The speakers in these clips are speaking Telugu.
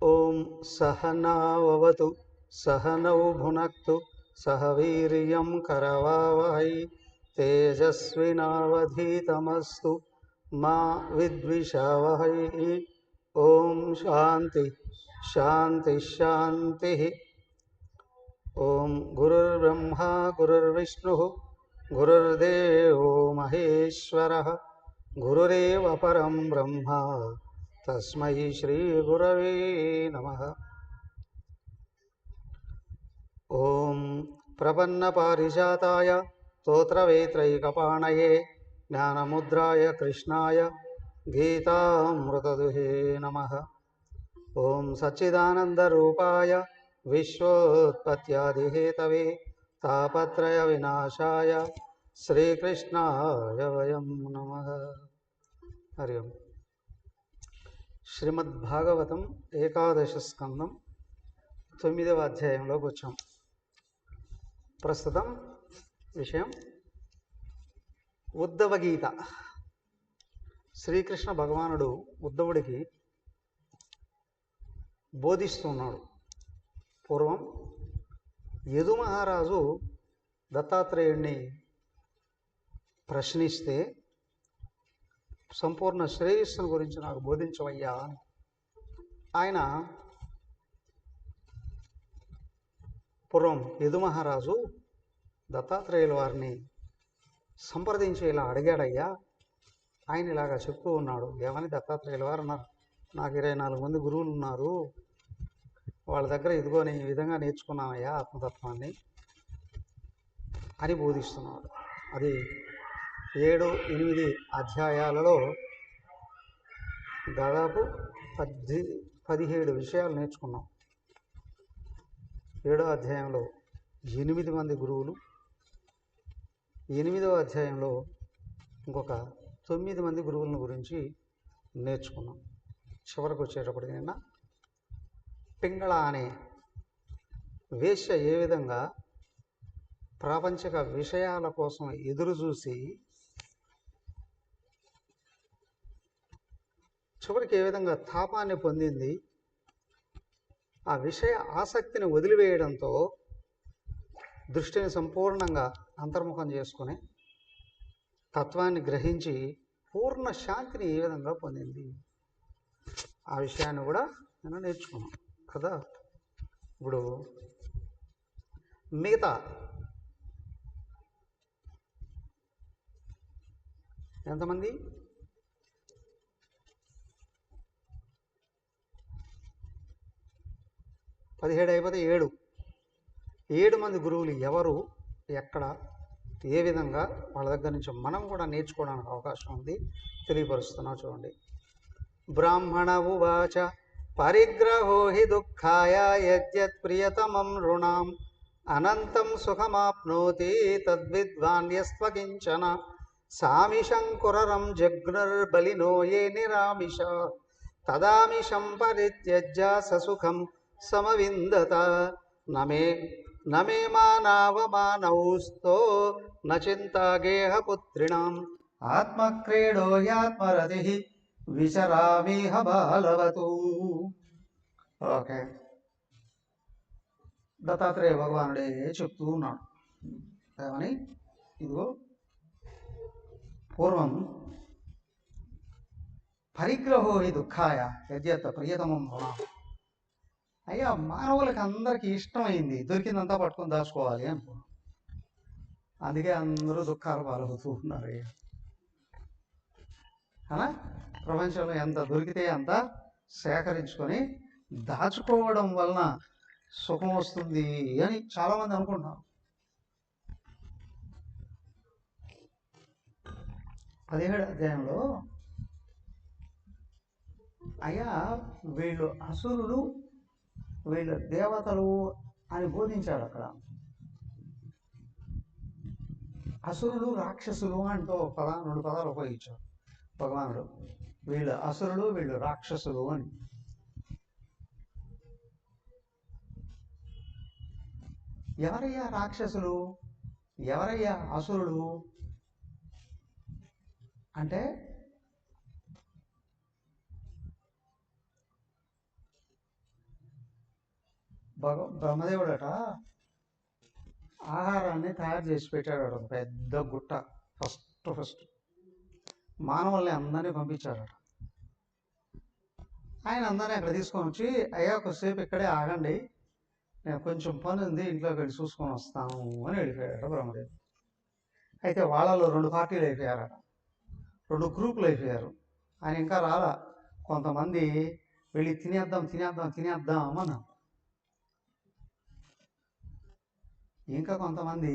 ఓం సహనావతు సహనౌ భునక్తు సహ వీర్యం కరవావహై తేజస్వినావధీతమస్తు మా విద్విషావహై. ఓం శాంతి శాంతి శాంతి. ఓం గురుర్బ్రహ్మా గురుర్విష్ణుః గురుర్దేవో మహేశ్వరః గురురేవ పరం బ్రహ్మ తస్మై శ్రీ గురవే నమః. ఓం ప్రపన్న పారిజాతాయ స్తోత్రవేత్రైకపాణయే జ్ఞానముద్రాయ కృష్ణాయ గీతామృతదుహే నమః. ఓం సచ్చిదానందరూపాయ విశ్వోత్పత్యాదిహేతవే తాపత్రయ వినాశాయ శ్రీకృష్ణాయ వయం నమః. హరి ఓం. శ్రీమద్భాగవతం ఏకాదశ స్కందం 9వ అధ్యాయంలోకి వచ్చాం. ప్రస్తుతం విషయం ఉద్ధవ గీత. శ్రీకృష్ణ భగవానుడు ఉద్ధవుడికి బోధిస్తున్నాడు. పూర్వం యదు మహారాజు దత్తాత్రేయుడిని ప్రశ్నిస్తే సంపూర్ణ శ్రేయస్సును గురించి నాకు బోధించవయ్యా అని ఆయన పూర్వం యదు మహారాజు దత్తాత్రేయుల వారిని సంప్రదించి ఇలా అడిగాడయ్యా. ఆయన ఇలాగా చెప్తూ ఉన్నాడు. ఏమని? దత్తాత్రేయుల వారు అన్నారు, నాకు 24 మంది గురువులు ఉన్నారు, వాళ్ళ దగ్గర ఇదిగో నేను ఈ విధంగా నేర్చుకున్నానయ్యా ఆత్మతత్వాన్ని అని బోధిస్తున్నాడు. అది 7-8 అధ్యాయాలలో దాదాపు 17 విషయాలు నేర్చుకున్నాం. 7వ అధ్యాయంలో 8 మంది గురువులు, 8వ అధ్యాయంలో ఇంకొక 9 మంది గురువులను గురించి నేర్చుకున్నాం. చివరకు వచ్చేటప్పటికి నిన్న పింగళ అనే వేశ్య ఏ విధంగా ప్రాపంచిక విషయాల కోసం ఎదురు చూసి చివరికి ఏ విధంగా తాపాన్ని పొందింది, ఆ విషయ ఆసక్తిని వదిలివేయడంతో దృష్టిని సంపూర్ణంగా అంతర్ముఖం చేసుకుని తత్వాన్ని గ్రహించి పూర్ణ శాంతిని ఏ విధంగా పొందింది, ఆ విషయాన్ని కూడా నేను నేర్చుకున్నాం కదా. ఇప్పుడు మిగతా ఎంతమంది? 17 అయిపోతే 7 మంది గురువులు ఎవరు, ఎక్కడ, ఏ విధంగా వాళ్ళ దగ్గర నుంచి మనం కూడా నేర్చుకోవడానికి అవకాశం ఉంది, తెలియపరుస్తున్నా చూడండి. బ్రాహ్మణ ఉవాచ పరిగ్రహో హి దుఃఖాయ యద్యత్ ప్రియతమం రుణాం అనంతం సుఖమాప్నోతి తద్విద్వాన్యస్త్వకించన సామిషం కురరం జగ్నుర్బలినో ఏ నిరామిష తదామిషం పరిత్యజ్య ససుఖం సమవిందత నమే మానవమానౌస్తో నచింతా గేహపుత్రిణాం ఆత్మక్రీడో యాత్మరతి విచరామిహ బాలవతు. ఓకే, దత్తాత్రేయ భగవానుడే చెప్తూ ఉన్నాడు ఏమని? ఇదిగో పూర్వం పరిగ్రహో హి దుఃఖాయ యద్యత్ ప్రియతమం రుణాం. అయ్యా, మానవులకి అందరికీ ఇష్టమైంది దొరికిందంతా పట్టుకొని దాచుకోవాలి అనుకున్నాం. అందుకే అందరూ దుఃఖాలు పాలవుతూ ఉన్నారు. అయ్యా అలా ప్రపంచంలో ఎంత దొరికితే అంత సేకరించుకొని దాచుకోవడం వలన సుఖం వస్తుంది అని చాలామంది అనుకుంటున్నారు. 17వ అధ్యాయంలో అయ్యా వీళ్ళు అసురులు, వీళ్ళు దేవతలు అని బోధించాడు. అక్కడ అసురులు రాక్షసులు అంటూ రెండు పదాలు ఉపయోగించాడు భగవానుడు. వీళ్ళు అసురులు, వీళ్ళు రాక్షసులు అని. ఎవరయ్యా రాక్షసులు, ఎవరయ్యా అసురులు అంటే బ్రహ్మదేవుడట ఆహారాన్ని తయారు చేసి పెట్టాడట, పెద్ద గుట్ట. ఫస్ట్ మానవుల్ని అందరినీ పంపించాడట. ఆయన అందరినీ అక్కడ తీసుకొని వచ్చి, అయ్యా కొద్దిసేపు ఇక్కడే ఆగండి, నేను కొంచెం పని ఉంది, ఇంట్లోకి వెళ్ళి చూసుకొని వస్తాను అని వెళ్ళిపోయాడట బ్రహ్మదేవుడు. అయితే వాళ్ళలో 2 పార్టీలు అయిపోయారట, 2 గ్రూపులు అయిపోయారు. ఆయన ఇంకా రాలా. కొంతమంది వెళ్ళి తినేద్దాం అన్నారు. ఇంకా కొంతమంది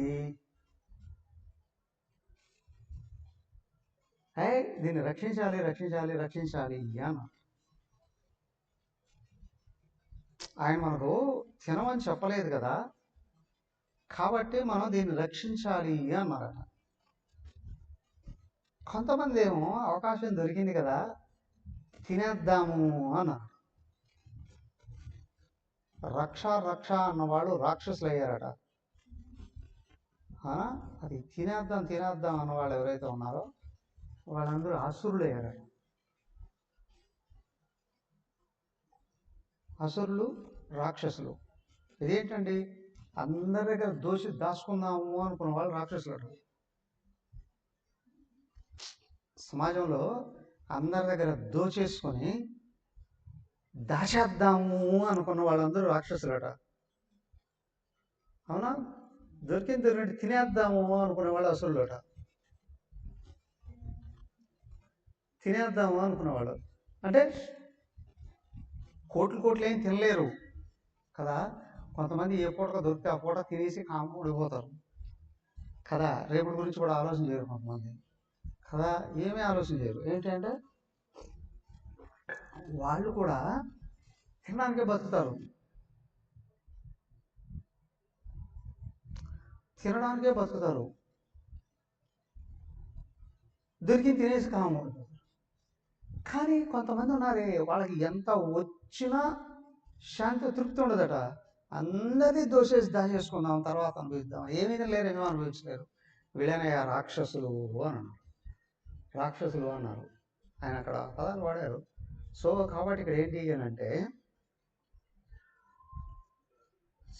దీన్ని రక్షించాలి అన్నారు. ఆయన మనకు తినమని చెప్పలేదు కదా, కాబట్టి మనం దీన్ని రక్షించాలి అన్నారట. కొంతమంది ఏమో అవకాశం దొరికింది కదా తినేద్దాము అన్నారు. రక్ష అన్నవాళ్ళు రాక్షసులు అయ్యారట. అది తినేద్దాం అన్నవాళ్ళు ఎవరైతే ఉన్నారో వాళ్ళందరూ అసురులు అయ్యారట. అసురులు, రాక్షసులు. ఇదేంటండి, అందరి దగ్గర దాచుకుందాము అనుకున్న వాళ్ళు రాక్షసులు అట. సమాజంలో అందరి దగ్గర దోచేసుకొని దాచేద్దాము అనుకున్న వాళ్ళందరూ రాక్షసులట. అవునా? దొరికింది తినేద్దాము అనుకునే వాళ్ళు అసురులట. తినేద్దాము అనుకునేవాళ్ళు అంటే కోట్లు ఏం తినలేరు కదా. కొంతమంది ఏ పూటగా దొరికితే ఆ పూట తినేసి కాముడిపోతారు కదా. రేపటి గురించి కూడా ఆలోచన చేయరు కొంతమంది కదా, ఏమీ ఆలోచన చేయరు. ఏంటంటే వాళ్ళు కూడా తినడానికే బతుకుతారు, దొరికింది తినేసి కాముడు. కానీ కొంతమంది ఉన్నారే, వాళ్ళకి ఎంత వచ్చినా శాంతి తృప్తి ఉండదట. అందరినీ దాచేసుకుందాం, తర్వాత అనుభవిద్దాం. ఏమీ లేరేమో అనుభవించలేరు. వీళ్ళనయ్యా రాక్షసులు అన్నారు. ఆయన అక్కడ పదాలు వాడారు. సో కాబట్టి ఇక్కడ ఏంటి అని అంటే,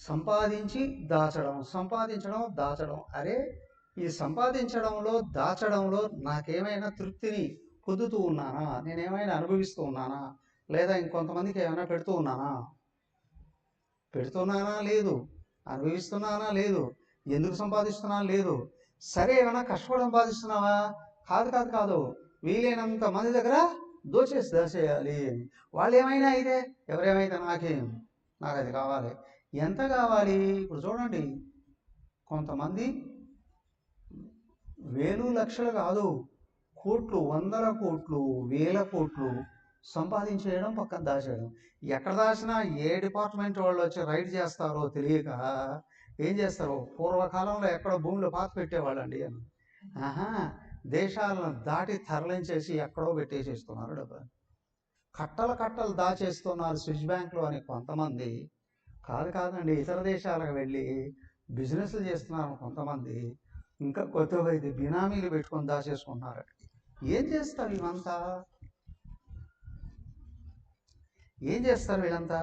సంపాదించి దాచడం. అరే ఈ సంపాదించడంలో దాచడంలో నాకేమైనా తృప్తిని పొందుతూ ఉన్నానా, నేనేమైనా అనుభవిస్తూ ఉన్నానా, లేదా ఇంకొంతమందికి ఏమైనా పెడుతున్నానా లేదు, అనుభవిస్తున్నానా లేదు, ఎందుకు సంపాదిస్తున్నానా లేదు. సరే ఏమైనా కష్టపడి సంపాదిస్తున్నావా? కాదు. వీలైనంత మంది దగ్గర దాచేయాలి. వాళ్ళు ఏమైనా అయితే ఎవరేమైతే నాకు అది కావాలి. ఎంత కావాలి? ఇప్పుడు చూడండి, కొంతమంది వేలు లక్షలు కాదు, కోట్లు, 100 కోట్లు, 1000 కోట్లు సంపాదించేయడం, పక్కన దాచేయడం. ఎక్కడ దాచినా ఏ డిపార్ట్మెంట్ వాళ్ళు వచ్చి రైడ్ చేస్తారో తెలియక ఏం చేస్తారు, పూర్వకాలంలో ఎక్కడో భూమిలో పాత పెట్టేవాళ్ళండి అని దేశాలను దాటి తరలించేసి ఎక్కడో పెట్టేసేస్తున్నారు డబ్బు. కట్టలు దాచేస్తున్నారు స్విచ్ బ్యాంక్లో అని కొంతమంది. కాదండి, ఇతర దేశాలకు వెళ్ళి బిజినెస్లు చేస్తున్నారు కొంతమంది. ఇంకా కొత్తగా ఇది బినామీలు పెట్టుకొని దాచేసుకుంటున్నారు. ఏం చేస్తారు ఇవంతా? వీళ్ళంతా?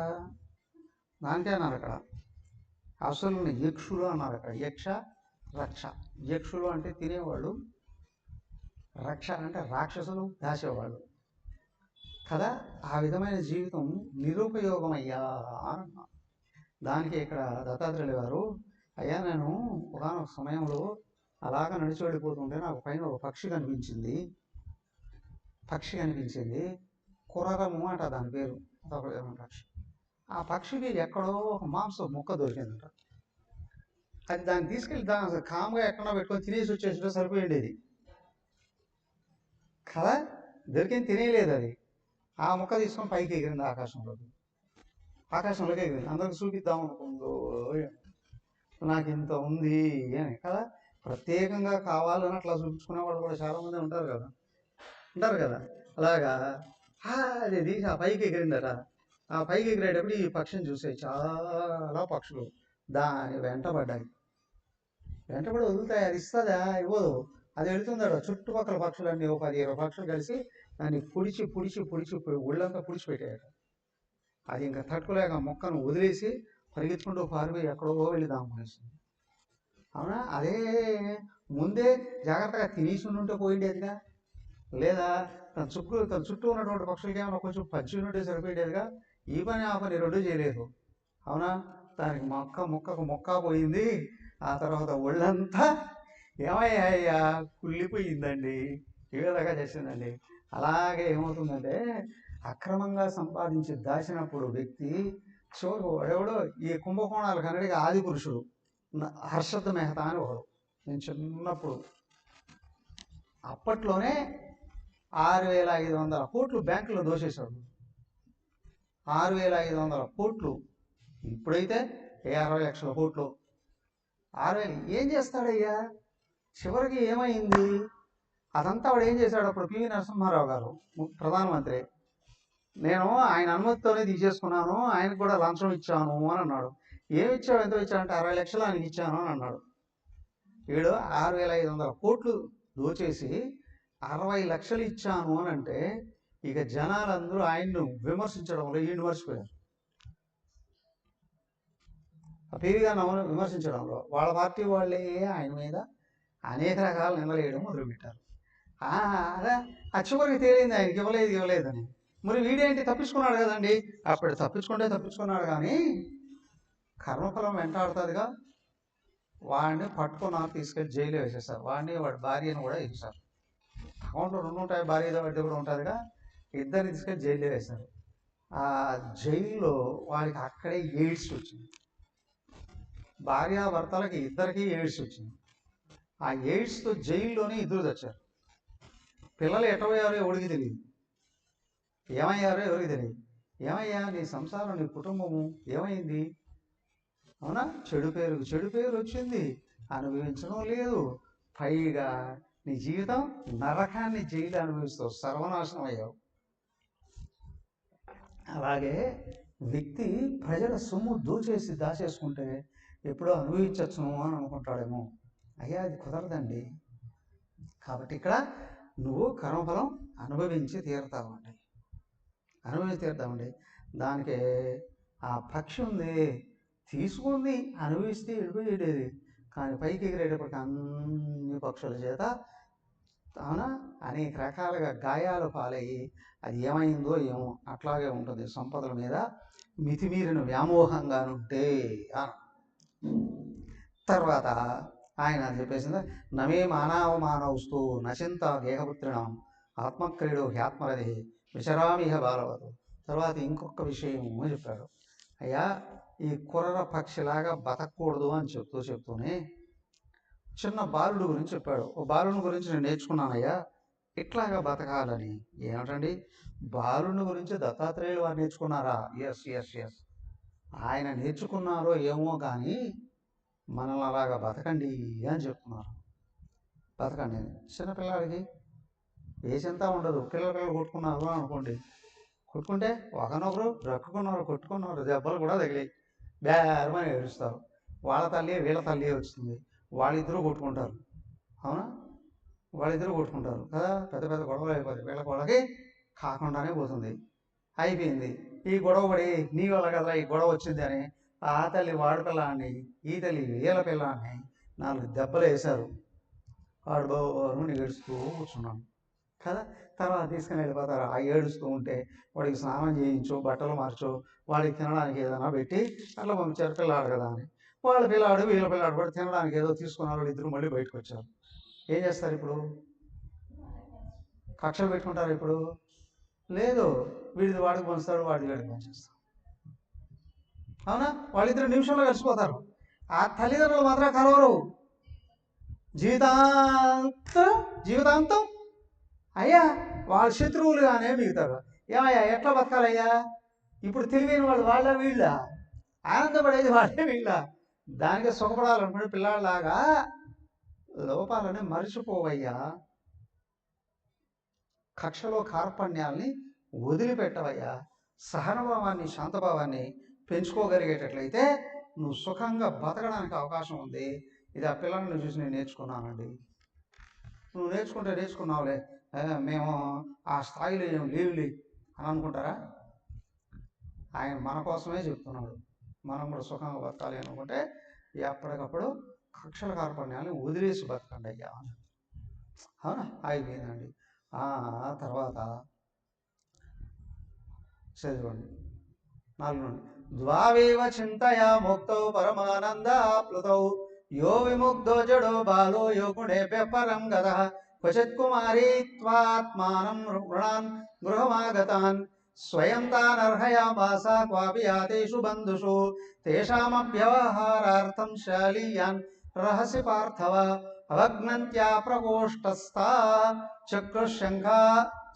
దానికే అన్నారు అక్కడ అసలు యక్షులు అన్నారు. అక్కడ రక్ష. యక్షులు అంటే తినేవాళ్ళు, రక్ష అంటే రాక్షసులు, దాచేవాళ్ళు కదా. ఆ విధమైన జీవితం నిరుపయోగమయ్యా అన్న. దానికి ఇక్కడ దత్తాత్రేయులు గారు, అయ్యా నేను ఒకనొక సమయంలో అలాగ నడిచి వెళ్ళిపోతుంటే నాకు పైన ఒక పక్షి కనిపించింది. కురరము అంట దాని పేరు, అదొక పక్షి. ఆ పక్షికి ఎక్కడో ఒక మాంసం ముక్క దొరికిందట. అది దాన్ని తీసుకెళ్ళి దాని కామ్గా ఎక్కడో పెట్టుకొని తినేసి వచ్చేసినా సరిపోయిండేది కదా. దొరికింది తినేయలేదు అది. ఆ ముక్క తీసుకొని పైకి ఎగిరింది ఆకాశంలోకి ఎగిరింది. అందరికి చూపిద్దాం అనుకుందో నాకు ఇంత ఉంది అని కదా. ప్రత్యేకంగా కావాలని అట్లా చూపించుకునే వాళ్ళు కూడా చాలామంది ఉంటారు కదా. అలాగా అది తీసి ఆ పైకి ఎగిరిందట. ఆ పైకి ఎగిరేటప్పుడు ఈ పక్షిని చూసాయి చాలా పక్షులు. దాని వెంటబడ్డాయి. వెంటబడి వదులుతాయి. అది ఇస్తుందా? ఇవ్వదు. అది వెళుతుందట. చుట్టుపక్కల పక్షులన్నీ ఒక 10-20 పక్షులు కలిసి దాన్ని పుడిచి ఒళ్ళంతా పుడిచిపెట్టాయట. అది ఇంకా తట్టుకోలేక మొక్కను వదిలేసి పరిగెత్తుకుంటూ పారిపోయి ఎక్కడో వెళ్ళి దామునేసింది. అవునా? అదే ముందే జాగ్రత్తగా తినేసి ఉంటే పోయిండేదిగా, లేదా తన చుట్టూ ఉన్నటువంటి పక్షులకి ఏమైనా కొంచెం పచ్చి ఉంటే సరిపోయేదిగా. ఈ పని ఆ పని రెండూ చేయలేదు. అవునా? దానికి మొక్క పోయింది. ఆ తర్వాత ఒళ్ళంతా ఏమయ్యా కుళ్ళిపోయిందండి, ఈ విధంగా చేసిందండి. అలాగే ఏమవుతుందంటే అక్రమంగా సంపాదించి దాచినప్పుడు వ్యక్తి చివరికి ఎవడో ఈ కుంభకోణాలు కన్నడిగా ఆది పురుషుడు హర్షద్ మెహతా అని ఒకడు. నేను చిన్నప్పుడు అప్పట్లోనే 6,500 కోట్లు బ్యాంకులో దోచేశాడు. 6,500 కోట్లు. ఇప్పుడైతే 60 లక్షల కోట్లు. 6,000 ఏం చేస్తాడయ్యా? చివరికి ఏమైంది? అదంతా వాడు ఏం చేశాడు? అప్పుడు పివి నరసింహారావు గారు ప్రధానమంత్రి. నేను ఆయన అనుమతితోనే తీసేసుకున్నాను, ఆయనకు కూడా లంచం ఇచ్చాను అని అన్నాడు. ఏమి ఇచ్చావు, ఎంత ఇచ్చావంటే 60 లక్షలు ఆయనకి ఇచ్చాను అని అన్నాడు. వీడు 6,500 కోట్లు దోచేసి 60 లక్షలు ఇచ్చాను అని అంటే ఇక జనాలందరూ ఆయన్ను విమర్శించడంలో ఈయన మర్చిపోయారు. పివి గారిని విమర్శించడంలో వాళ్ళ పార్టీ వాళ్ళే ఆయన మీద అనేక రకాల నిందలేయడం మొదలుపెట్టారు. చివరికి తేలింది ఆయనకి ఇవ్వలేదని. మరి వీడేంటి తప్పించుకున్నాడు కదండి. అప్పుడు తప్పించుకున్నాడు కానీ కర్మఫలం వెంటాడుతుందిగా. వాడిని పట్టుకున్నారు, తీసుకెళ్ళి జైలు వేసేసారు. వాడి భార్యను కూడా వేసేసారు. అకౌంట్లో 2 ఉంటాయి, భార్య వడ్డీ కూడా ఉంటుందిగా. ఇద్దరిని తీసుకెళ్ళి జైలు వేశారు. ఆ జైల్లో వాడికి అక్కడే ఎయిడ్స్ వచ్చింది. భార్యాభర్తలకి ఇద్దరికి ఎయిడ్స్ వచ్చింది. ఆ ఎయిడ్స్తో జైల్లోనే ఇద్దరు తెచ్చారు. పిల్లలు ఎటపోయారో ఎవరికి తెలియదు, ఏమయ్యారో ఎవరికి తెలియదు. ఏమయ్యా నీ సంసారం, నీ కుటుంబము ఏమైంది? అవునా? చెడు పేరు వచ్చింది, అనుభవించడం లేదు. పైగా నీ జీవితం నరకాన్ని జైలు అనుభవిస్తావు, సర్వనాశనం అయ్యావు. అలాగే వ్యక్తి ప్రజల సొమ్ము దాచేసుకుంటే ఎప్పుడో అనుభవించచ్చును అని అనుకుంటాడేమో. అయ్యా అది కుదరదండి. కాబట్టి ఇక్కడ నువ్వు కర్మఫలం అనుభవించి తీరుతామండి. దానికి ఆ పక్షి ఉంది, తీసుకుంది, అనుభవిస్తే వెళ్ళిపోయేది. కానీ పైకి ఎగిరేటప్పటికి అన్ని పక్షుల చేత అవునా అనేక రకాలుగా గాయాలు పాలయ్యి అది ఏమైందో ఏమో అట్లాగే ఉంటుంది. సంపదల మీద మితిమీరిన వ్యామోహంగానుంటే తర్వాత ఆయన చెప్పేసింది, నమే మానవస్తు నచింత దేహపుత్రిణం ఆత్మక్రీడో హ్యాత్మరది విచరామిహ బాలవదు. తర్వాత ఇంకొక విషయం చెప్పాడు. అయ్యా ఈ కుర్ర పక్షిలాగా బతకూడదు అని చెప్తూనే చిన్న బాలుడు గురించి చెప్పాడు. ఓ బాలుని గురించి నేను నేర్చుకున్నానయ్యా ఇట్లాగా బతకాలని. ఏమిటండి బాలుని గురించి దత్తాత్రేయులు వారు నేర్చుకున్నారా? ఎస్. ఆయన నేర్చుకున్నారో ఏమో కానీ మనల్ని అలాగా బతకండి అని చెప్తున్నారు. బతకండి. చిన్నపిల్లాడికి ఏ చింత ఉండదు. పిల్లలు కొట్టుకున్నారు అనుకోండి, కొట్టుకుంటే ఒకనొకరు కొట్టుకున్నారు, దెబ్బలు కూడా తగిలాయి, బేరమని ఏడుస్తారు. వాళ్ళ తల్లి వీళ్ళ తల్లి వస్తుంది, వాళ్ళిద్దరూ కొట్టుకుంటారు. అవునా? వాళ్ళిద్దరూ కొట్టుకుంటారు కదా. పెద్ద గొడవలు అయిపోతాయి. వీళ్ళ గొడవకి కాకుండానే పోతుంది. అయిపోయింది. ఈ గొడవ పడి నీ వల్ల కదా ఈ గొడవ వచ్చింది అని ఆ తల్లి వాడి పిల్లాన్ని, ఈ తల్లి వీళ్ళ పిల్లాన్ని 4 దెబ్బలు వేశారు. వాడు బాను ఏడుస్తూ కూర్చున్నాను కదా. తర్వాత తీసుకుని వెళ్ళిపోతారు. ఆ ఏడుస్తూ ఉంటే వాడికి స్నానం చేయించో, బట్టలు మార్చో, వాడికి తినడానికి ఏదైనా పెట్టి అట్లా పంపించారు. పిల్లాడు కదా అని వాళ్ళ పిల్లాడు వీళ్ళ పిల్లాడు కూడా తినడానికి ఏదో తీసుకున్నారు. వాళ్ళు ఇద్దరు మళ్ళీ బయటకు వచ్చారు. ఏం చేస్తారు ఇప్పుడు? కక్షలు పెట్టుకుంటారు. ఇప్పుడు లేదు, వీడిది వాడికి పంచుతాడు, వాడిది వీడికి పంచేస్తాడు. అవునా? వాళ్ళిద్దరు నిమిషంలో కలిసిపోతారు. ఆ తల్లిదండ్రులు మాత్రం కలవరు. జీవితాంతం అయ్యా వాళ్ళ శత్రువులుగానే మిగుతారు. ఏమయ్యా ఎట్లా బతకాలయ్యా? ఇప్పుడు తెలివైన వాళ్ళు వాళ్ళ వీళ్ళ, ఆనందపడేది వాళ్ళే వీళ్ళ. దానికి సుఖపడాలనుకునే పిల్లాళ్ళలాగా లోపాలని మరిచిపోవయ్యా. కక్షలో కార్పణ్యాల్ని వదిలిపెట్టవయ్యా. సహనభావాన్ని, శాంతభావాన్ని పెంచుకోగలిగేటట్లయితే నువ్వు సుఖంగా బతకడానికి అవకాశం ఉంది. ఇది ఆ పిల్లల్ని చూసి నేను నేర్చుకున్నానండి. నువ్వు నేర్చుకుంటే నేర్చుకున్నావులే, మేము ఆ స్థాయిలో ఏం లేవులే అని అనుకుంటారా? ఆయన మన కోసమే చెప్తున్నాడు. మనం కూడా సుఖంగా బతకాలి అనుకుంటే ఎప్పటికప్పుడు కక్షల కార్పణ్యాన్ని వదిలేసి బతకండి అయ్యా. అవునా? అయిపోయిందండి. తర్వాత చదవండి 4 నుండి. ద్వావేవ చింతయా ముక్తౌ పరమానందాప్లుతౌ యో విముగ్ధో జడో బాలో యో గుణేభ్య పరం గతః క్వచిత్ కుమారీ త్వాత్మానం రుణాన్ గృహమాగతాన్ స్వయం తానర్హయామాస క్వాపి యాతేషు బంధుషు తేషామభ్యవహారార్థం శాలీయాన్ రహసి పార్థవ అవగ్నంత్యా ప్రకోష్టస్థా చక్రుశంఖా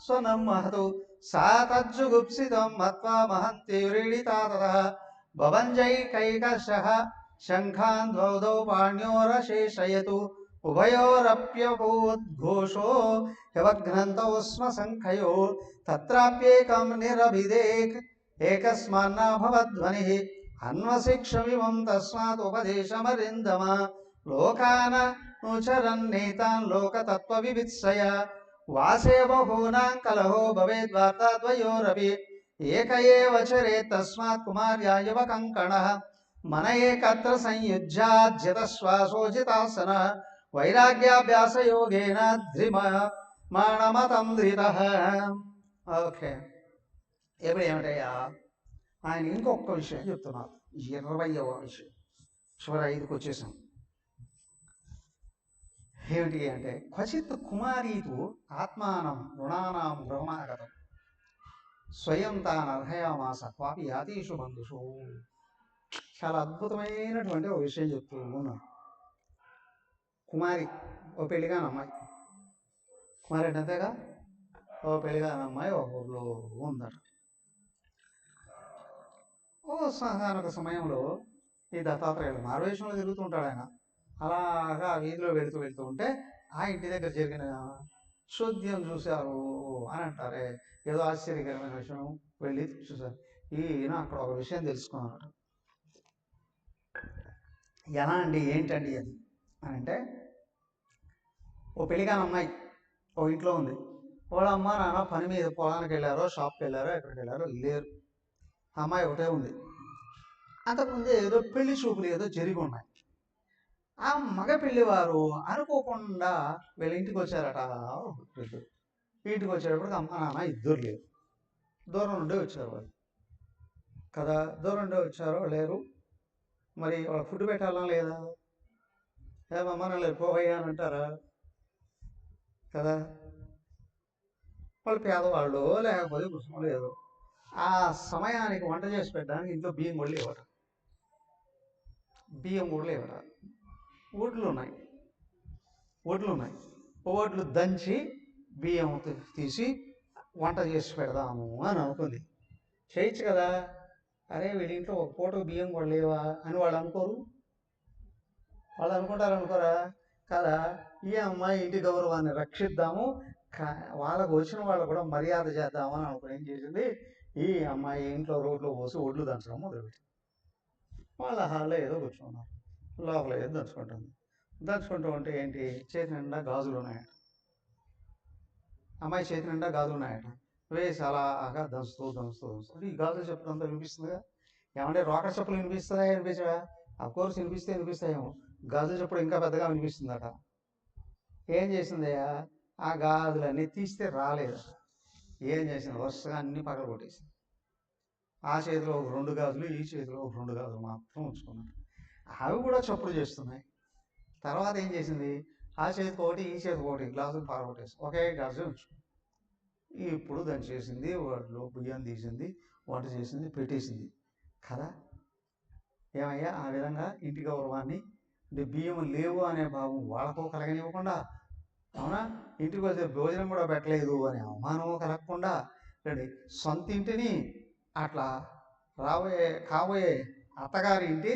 స్వనం మహతు సా తజ్జుగుప్సితం మత్వా మహంతి వ్రీడితా తతః భవంజైకైకశః శంఖాన్ ద్వౌదౌ పాణ్యోరశేషయతు ఉభయోరప్యభూద్ఘోషో హ్యవఘ్నంతౌ స్మ సంఖ్యయో తత్రాప్యేకం నిరభిదేక్ ఏకస్మాన్నాభవధ్వనిః అన్వశిక్షమిమం తస్మాత్ ఉపదేశమరిందమ లోకాననుచరన్నేతాన్ లోకతత్వవివిత్సయ వాసే బహూనాం కలహో భవేద్వార్తాద్వయోరపి ఏక ఏవ చరేత్ తస్మాత్ కుమార్యా యువకంకణః మన ఏకత్ర సంయుజ్యాజ్యతశ్వాసోజితాసన వైరాగ్యాభ్యాసయోగేన ధ్రిమమాణమతంద్రితః. ఓకే, ఇప్పుడు ఏమిటయ్యా ఆయన ఇంకొక విషయం చెప్తున్నారు. 20వ విషయం, చివరి 5కి వచ్చేసాం. ఏమిటి అంటే క్వచిత్ కుమారీతు ఆత్మానం రుణానాం గృహమాగతం స్వయం తానర్హయామాస క్వాపి యాతీషు బంధుషు. చాలా అద్భుతమైనటువంటి ఒక విషయం చెప్తూ ఉన్నాను. కుమారి, ఓ పెళ్ళిగాని అమ్మాయి. కుమారి అంటే అంతేగా, ఓ పెళ్ళిగాని అమ్మాయి ఒక ఊర్లో ఉందట. ఓ సాధారణ సమయంలో ఈ దత్తాత్రేయులు మారువేషంలో తిరుగుతుంటాడు ఆయన. అలాగా వీధిలో వెళుతూ ఉంటే ఆ ఇంటి దగ్గర జరిగిన చోద్యం చూశారు అని అంటారే, ఏదో ఆశ్చర్యకరమైన విషయం. వెళ్ళి చూశారు. ఈయన అక్కడ ఒక విషయం తెలుసుకున్నాడు. ఎలా అండి, ఏంటండి అది అని అంటే, ఓ పెళ్ళిగాని అమ్మాయి ఓ ఇంట్లో ఉంది. వాళ్ళ అమ్మ నాన్న పని మీద పొలానికి వెళ్ళారో, షాప్కి వెళ్ళారో, ఎక్కడికి వెళ్ళారో లేరు. అమ్మాయి ఒకటే ఉంది. అంతకుముందే ఏదో పెళ్లి చూపులు ఏదో జరిగి ఉన్నాయి. ఆ మగ పెళ్లివారు అనుకోకుండా వీళ్ళ ఇంటికి వచ్చారట. ఇంటికి వచ్చేటప్పటికి అమ్మ నాన్న ఇద్దరు లేరు. దూరం నుండి వచ్చారు వాళ్ళు కదా. దూరం నుండి వచ్చారో లేరు, మరి వాళ్ళ ఫుడ్ పెట్టాలా లేదా? ఏమమ్మా నన్ను పోవయ్యా అని అంటారా కదా. వాళ్ళు పేదవాళ్ళు, లేకపోతే పుస్తకం లేదు. ఆ సమయానికి వంట చేసి పెట్టడానికి ఇంట్లో బియ్యం కూడా లేవట. ఒడ్లు ఉన్నాయి. ఒడ్లు దంచి బియ్యం తీసి వంట చేసి పెడదాము అని అనుకుంది. చేయొచ్చు కదా. అరే వీళ్ళ ఇంట్లో ఒక పూట బియ్యం కూడా లేవా అని వాళ్ళు అనుకోరు? వాళ్ళు అనుకుంటారు అనుకోరా కదా. ఈ అమ్మాయి ఇంటి గౌరవాన్ని రక్షిద్దాము, వాళ్ళకు వచ్చిన వాళ్ళు కూడా మర్యాద చేద్దాము అని అనుకుని ఏం చేసింది, ఈ అమ్మాయి ఇంట్లో రోడ్లో పోసి ఒడ్లు దంచడం మొదలుపెట్టింది. వాళ్ళ హాల్లో ఏదో కూర్చున్నారు, లోపల ఏదో దంచుకుంటూ ఉంటే ఏంటి, చేతి నిండా గాజులు ఉన్నాయట. అమ్మాయి చేతి నిండా గాజులు ఉన్నాయట. వేసి అలాగా దంచుతూ ఈ గాజులు చెప్పులు అంతా వినిపిస్తుందిగా. ఏమంటే రోకర్ చెప్పులు వినిపిస్తాయా, వినిపించవా? ఆ కోర్సు వినిపిస్తాయేమో. గాజుల చెప్పుడు ఇంకా పెద్దగా వినిపిస్తుందట. ఏం చేసిందయ్యా, ఆ గాజులన్నీ తీస్తే రాలేదు. ఏం చేసింది, వరుసగా అన్ని పగల కొట్టేసింది. ఆ చేతిలో ఒక 2 గాజులు, ఈ చేతిలో ఒక 2 గాజులు మాత్రం ఉంచుకున్నాడు. అవి కూడా చప్పుడు చేస్తున్నాయి. తర్వాత ఏం చేసింది, ఆ చేతికి ఒకటి, ఈ చేతికి ఒకటి గ్లాసులు పగలగొట్టేసి ఒకే గాజు ఉంచుకుంది. ఇప్పుడు దాన్ని చేసింది, వాటిలో బియ్యం తీసింది, వంట చేసింది, పెట్టేసింది కదా. ఏమయ్యా ఆ విధంగా ఇంటి గౌరవాన్ని అంటే బియ్యం లేవు అనే భావం వాళ్ళకు కలగనివ్వకుండా, అవునా, ఇంటికి వచ్చే భోజనం కూడా పెట్టలేదు అనే అవమానము కలగకుండా, అంటే సొంత ఇంటిని అట్లా కాబోయే అత్తగారి ఇంటి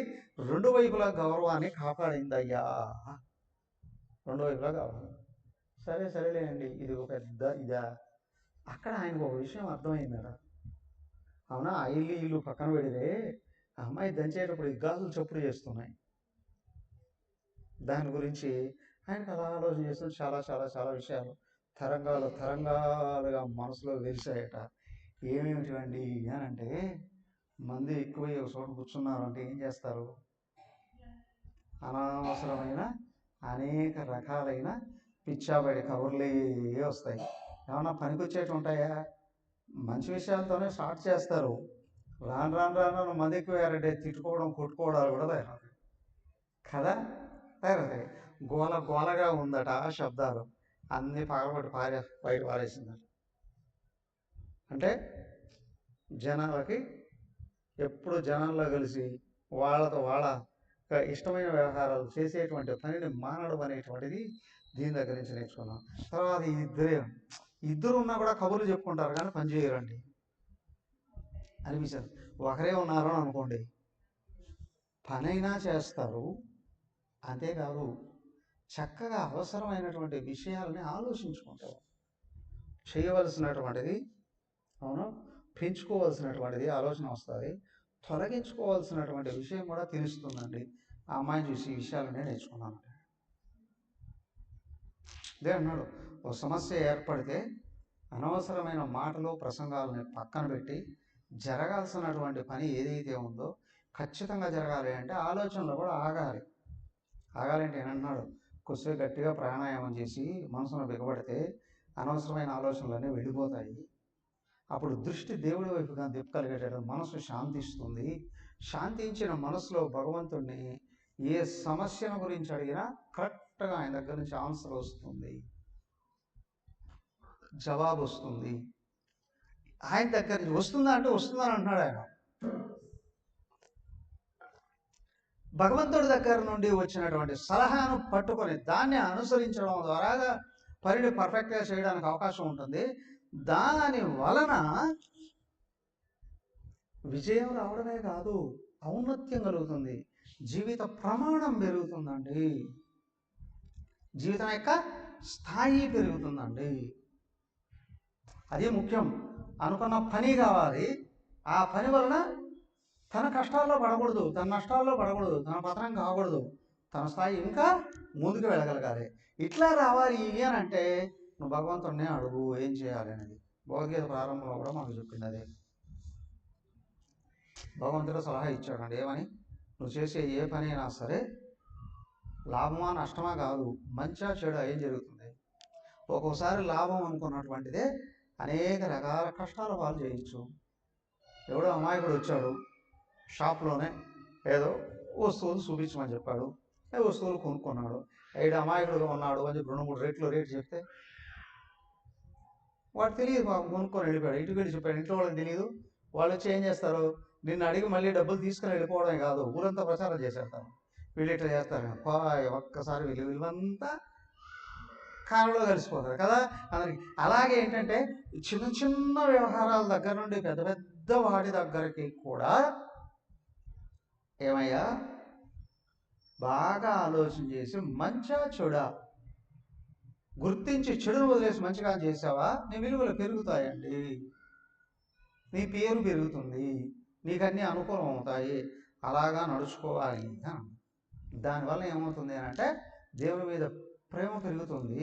రెండు వైపుల గౌరవాన్ని కాపాడిందయ్యా. రెండు వైపులా గౌరవం. సరేలేండి, ఇది ఒక పెద్ద ఇదా. అక్కడ ఆయనకు ఒక విషయం అర్థమైందట. అవునా, ఆ ఇల్లు పక్కన పెడితే అమ్మాయి దంచేటప్పుడు ఈ గాజులు చప్పుడు చేస్తున్నాయి. దాని గురించి ఆయనకు అలా ఆలోచన చేస్తూ చాలా చాలా చాలా విషయాలు తరంగాలుగా మనసులో వెలిసాయట. ఏమేమిటివండి అని అంటే, మంది ఎక్కువ ఒక చోట కూర్చున్నారు అంటే ఏం చేస్తారు, అనవసరమైన అనేక రకాలైన పిచ్చాబడి కబుర్లే వస్తాయి. ఏమన్నా పనికొచ్చేటి ఉంటాయా? మంచి విషయాలతోనే స్టార్ట్ చేస్తారు. రాను రాను రాను మంది ఎక్కువయ్యారంటే తిట్టుకోవడం కొట్టుకోవడాలు కూడా తయారవుతాయి కదా. తయారవుతాయి. గోలగా ఉందట ఆ శబ్దాలు అన్నీ పగలబట్టి బయట పారేసిందట. అంటే జనాలకి ఎప్పుడు జనాల్లో కలిసి వాళ్ళతో వాళ్ళ ఇష్టమైన వ్యవహారాలు చేసేటువంటి పనిని మానడం అనేటువంటిది దీని దగ్గర నుంచి నేర్చుకున్నాం. తర్వాత ఇద్దరు ఉన్నా కూడా కబుర్లు చెప్పుకుంటారు కానీ పని చేయరండి అనిపించారు. ఒకరే ఉన్నారు అని అనుకోండి, పనైనా చేస్తారు, అంతేకాదు చక్కగా అవసరమైనటువంటి విషయాలని ఆలోచించుకుంటారు. చేయవలసినటువంటిది, అవును, పెంచుకోవాల్సినటువంటిది ఆలోచన వస్తుంది, తొలగించుకోవాల్సినటువంటి విషయం కూడా తెలుస్తుందండి. ఆ అమ్మాయిని చూసి ఈ విషయాలనే నేర్చుకున్నాను. ఇదే అన్నాడు, ఒక సమస్య ఏర్పడితే అనవసరమైన మాటలు ప్రసంగాలని పక్కన పెట్టి జరగాల్సినటువంటి పని ఏదైతే ఉందో ఖచ్చితంగా జరగాలి అంటే ఆలోచనలో కూడా ఆగాలంటే ఏమన్నాడు, కొద్దిసేపు గట్టిగా ప్రాణాయామం చేసి మనసును బిగబడితే అనవసరమైన ఆలోచనలన్నీ వెళ్ళిపోతాయి. అప్పుడు దృష్టి దేవుడి వైపుగా తిప్పగలిగేటట్టు మనసు శాంతిస్తుంది. శాంతించిన మనసులో భగవంతుడిని ఏ సమస్యను గురించి అడిగినా కరెక్ట్గా ఆయన దగ్గర నుంచి ఆన్సర్ వస్తుంది, జవాబు వస్తుంది. ఆయన దగ్గర నుంచి వస్తుందా అంటే వస్తుందని అంటున్నాడు ఆయన. భగవంతుడి దగ్గర నుండి వచ్చినటువంటి సలహాను పట్టుకొని దాన్ని అనుసరించడం ద్వారా పనిని పర్ఫెక్ట్గా చేయడానికి అవకాశం ఉంటుంది. దాని వలన విజయం రావడమే కాదు, ఔన్నత్యం కలుగుతుంది, జీవిత ప్రమాణం పెరుగుతుందండి, జీవితం యొక్క స్థాయి పెరుగుతుందండి. అదే ముఖ్యం. అనుకున్న పని కావాలి, ఆ పని వలన తన కష్టాల్లో పడకూడదు, తన నష్టాల్లో పడకూడదు, తన పతనం కాకూడదు, తన స్థాయి ఇంకా ముందుకు వెళ్ళగలగాలి. ఇట్లా రావాలి అని అంటే నువ్వు భగవంతుడినే అడుగు ఏం చేయాలి అనేది. భగవద్గీత ప్రారంభంలో కూడా మనకు చెప్పింది అదే. భగవంతుడు సలహా ఇచ్చాడండి, ఏమని, నువ్వు చేసే ఏ పని అయినా సరే లాభమా నష్టమా కాదు, మంచిగా చెడు ఏం జరుగుతుంది. ఒక్కోసారి లాభం అనుకున్నటువంటిదే అనేక రకాల కష్టాల పాలు చేయొచ్చు. ఎవడో అమాయకుడు వచ్చాడు, షాప్లోనే ఏదో వస్తువులు చూపించమని చెప్పాడు, వస్తువులు కొనుక్కున్నాడు. ఏడు అమాయకుడుగా ఉన్నాడు అని చెప్పి 2-3 రేటు చెప్తే వాడు తెలియదు, మాకు కొనుక్కొని వెళ్ళిపోయాడు. ఇంటికి వెళ్ళి చెప్పాడు, ఇంట్లో వాళ్ళకి తెలియదు. వాళ్ళు వచ్చి ఏం చేస్తారు, నిన్ను అడిగి మళ్ళీ డబ్బులు తీసుకుని వెళ్ళిపోవడమే కాదు, ఊరంతా ప్రచారం చేసేస్తారు, వీళ్ళు ఇట్లా చేస్తారు. ఒక్కసారి విలువంతా కాలంలో కలిసిపోతారు కదా అందరికి. అలాగే ఏంటంటే చిన్న చిన్న వ్యవహారాల దగ్గర నుండి పెద్ద పెద్ద వాటి దగ్గరికి కూడా ఏమయ్యా బాగా ఆలోచన చేసి మంచిగా చెడా గుర్తించి చెడును వదిలేసి మంచిగా చేసావా, నీ విలువలు పెరుగుతాయండి, నీ పేరు పెరుగుతుంది, నీకన్నీ అనుకూలం అవుతాయి. అలాగా నడుచుకోవాలి. దానివల్ల ఏమవుతుంది అంటే దేవుని మీద ప్రేమ పెరుగుతుంది,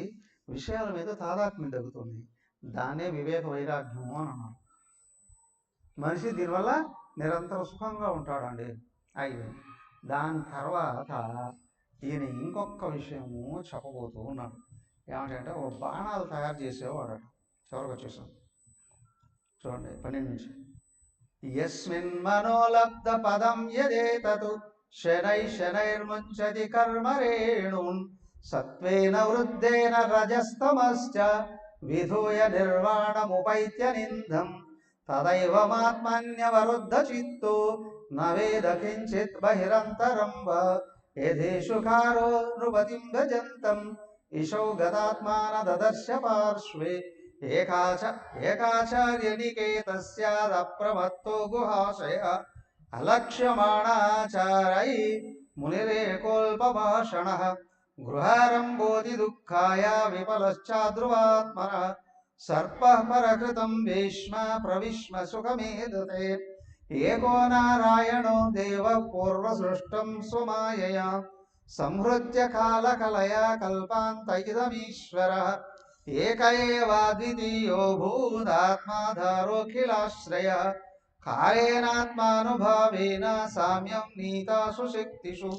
విషయాల మీద తాదాత్మ్యం తగ్గుతుంది. దాన్నే వివేక వైరాగ్యము అని అన్నాడు. మనిషి దీనివల్ల నిరంతర సుఖంగా ఉంటాడండి. అయితే దాని తర్వాత ఈయన ఇంకొక విషయము చెప్పబోతూ ఉన్నాడు. ఏమంటే ఓ బాణాలు తయారు చేసేవాడు. చివరికి వచ్చేసాం చూడండి 12 నుంచి. యస్మిన్ మనోలబ్ధ పదం యదేతతు శనైర్ముంచతి కర్మరేణున్ సత్వేన వృద్ధేన రజస్తమశ్చ విధూయ నిర్వాణముపైత్య నిందం తదైవమాత్మన్యవరుద్ధ చిత్తో న వేద కించిత్ బహిరంతరం వా యథేషు కారో నృపతిం భజంతం ఇషౌ గతాత్మాన దదర్శ పార్శ్వే ఏకాచార్యనికేతస్యాదప్రమత్తో గుహాశయ అలక్ష్యమాణాచారై మునిరేకోల్పభాషణః గృహారంభోది దుఃఖాయ విఫలశ్చాద్రువాత్మన సర్పః పరకృతం భీష్మ ప్రవిష్మ సుఖమేదతే ఏకో నారాయణో దేవ పూర్వసృష్టం స్వమాయయా సంహృత్య కాలకలయా కల్పాంత ఇదమీశ్వరః ఏక ఏవాద్వితీయో భూదాత్మాధారోఖిలాశ్రయः కాలేనాత్మానుభావేన సామ్యం నీతాసు శక్తిషు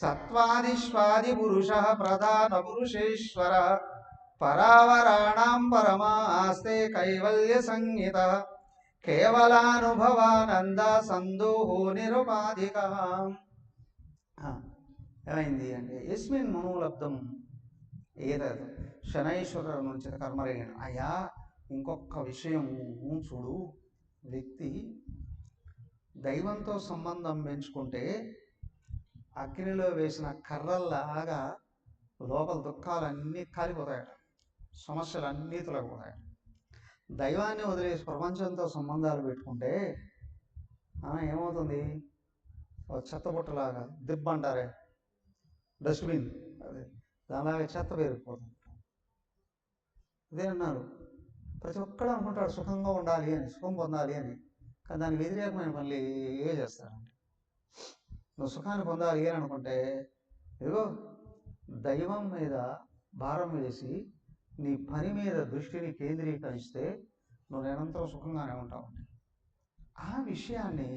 సత్వాదిష్వాదిపురుషः ప్రధానపురుషేశ్వరः పరావరాణాం పరమా ఆస్తే కైవల్య సంహితः కేవలానుభవానంద సందోహో నిరుపాధికः. ఏమైంది అంటే యస్మిన్ మనోలబ్ధం ఏదదు శనైశ్వర నుంచి కర్మరేణ. అయ్యా ఇంకొక విషయం చూడు, వ్యక్తి దైవంతో సంబంధం పెంచుకుంటే అగ్నిలో వేసిన కర్రల్లాగా లోపల దుఃఖాలన్నీ కాలిపోతాయట, సమస్యలన్నీ తొలగిపోతాయట. దైవాన్ని వదిలేసి ప్రపంచంతో సంబంధాలు పెట్టుకుంటే ఏమవుతుంది? చెత్తబుట్టలాగా దిబ్బ అంటారే, డస్ట్బిన్, అదే దానిలాగా చెత్త పేరుకుపోతుంది. అదే అన్నారు, ప్రతి ఒక్కడు అనుకుంటాడు సుఖంగా ఉండాలి అని, సుఖం పొందాలి అని. కానీ దానికి వ్యతిరేకమైన పనులు ఏ చేస్తారంటే, నువ్వు సుఖాన్ని పొందాలి అని అనుకుంటే ఇదిగో దైవం మీద భారం వేసి నీ పని మీద దృష్టిని కేంద్రీకరిస్తే నువ్వు నిరంతరం సుఖంగానే ఉంటావు. ఆ విషయాన్ని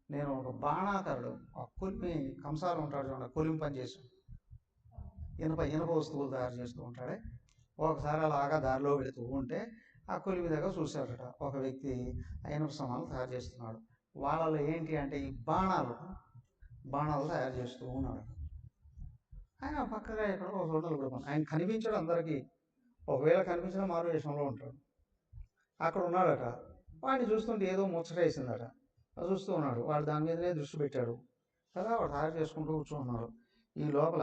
నేను ఒక బాణాకరుడు, ఒక కులిమి కంసాలు ఉంటాడు చూడండి, కులిమి పని చేసి ఇనప వస్తువులు తయారు చేస్తూ ఉంటాడే. ఒకసారి అలాగా దారిలో వెళుతూ ఉంటే ఆ కులిమి దగ్గర చూశాడట ఒక వ్యక్తి ఇనుప సామాన్లు తయారు చేస్తున్నాడు. వాళ్ళలో ఏంటి అంటే ఈ బాణాలు తయారు చేస్తూ ఉన్నాడు. ఆయన పక్కగా ఎక్కడో ఒక చోట కూడా ఆయన కనిపించాడు అందరికీ. ఒకవేళ కనిపించిన మారు వేషంలో ఉంటాడు. అక్కడ ఉన్నాడట. వాడిని చూస్తుంటే ఏదో ముచ్చటేసిందట. అది చూస్తూ ఉన్నాడు. వాడు దాని మీదనే దృష్టి పెట్టాడు కదా. వాడు తయారు చేసుకుంటూ కూర్చున్నాడు. ఈ లోపల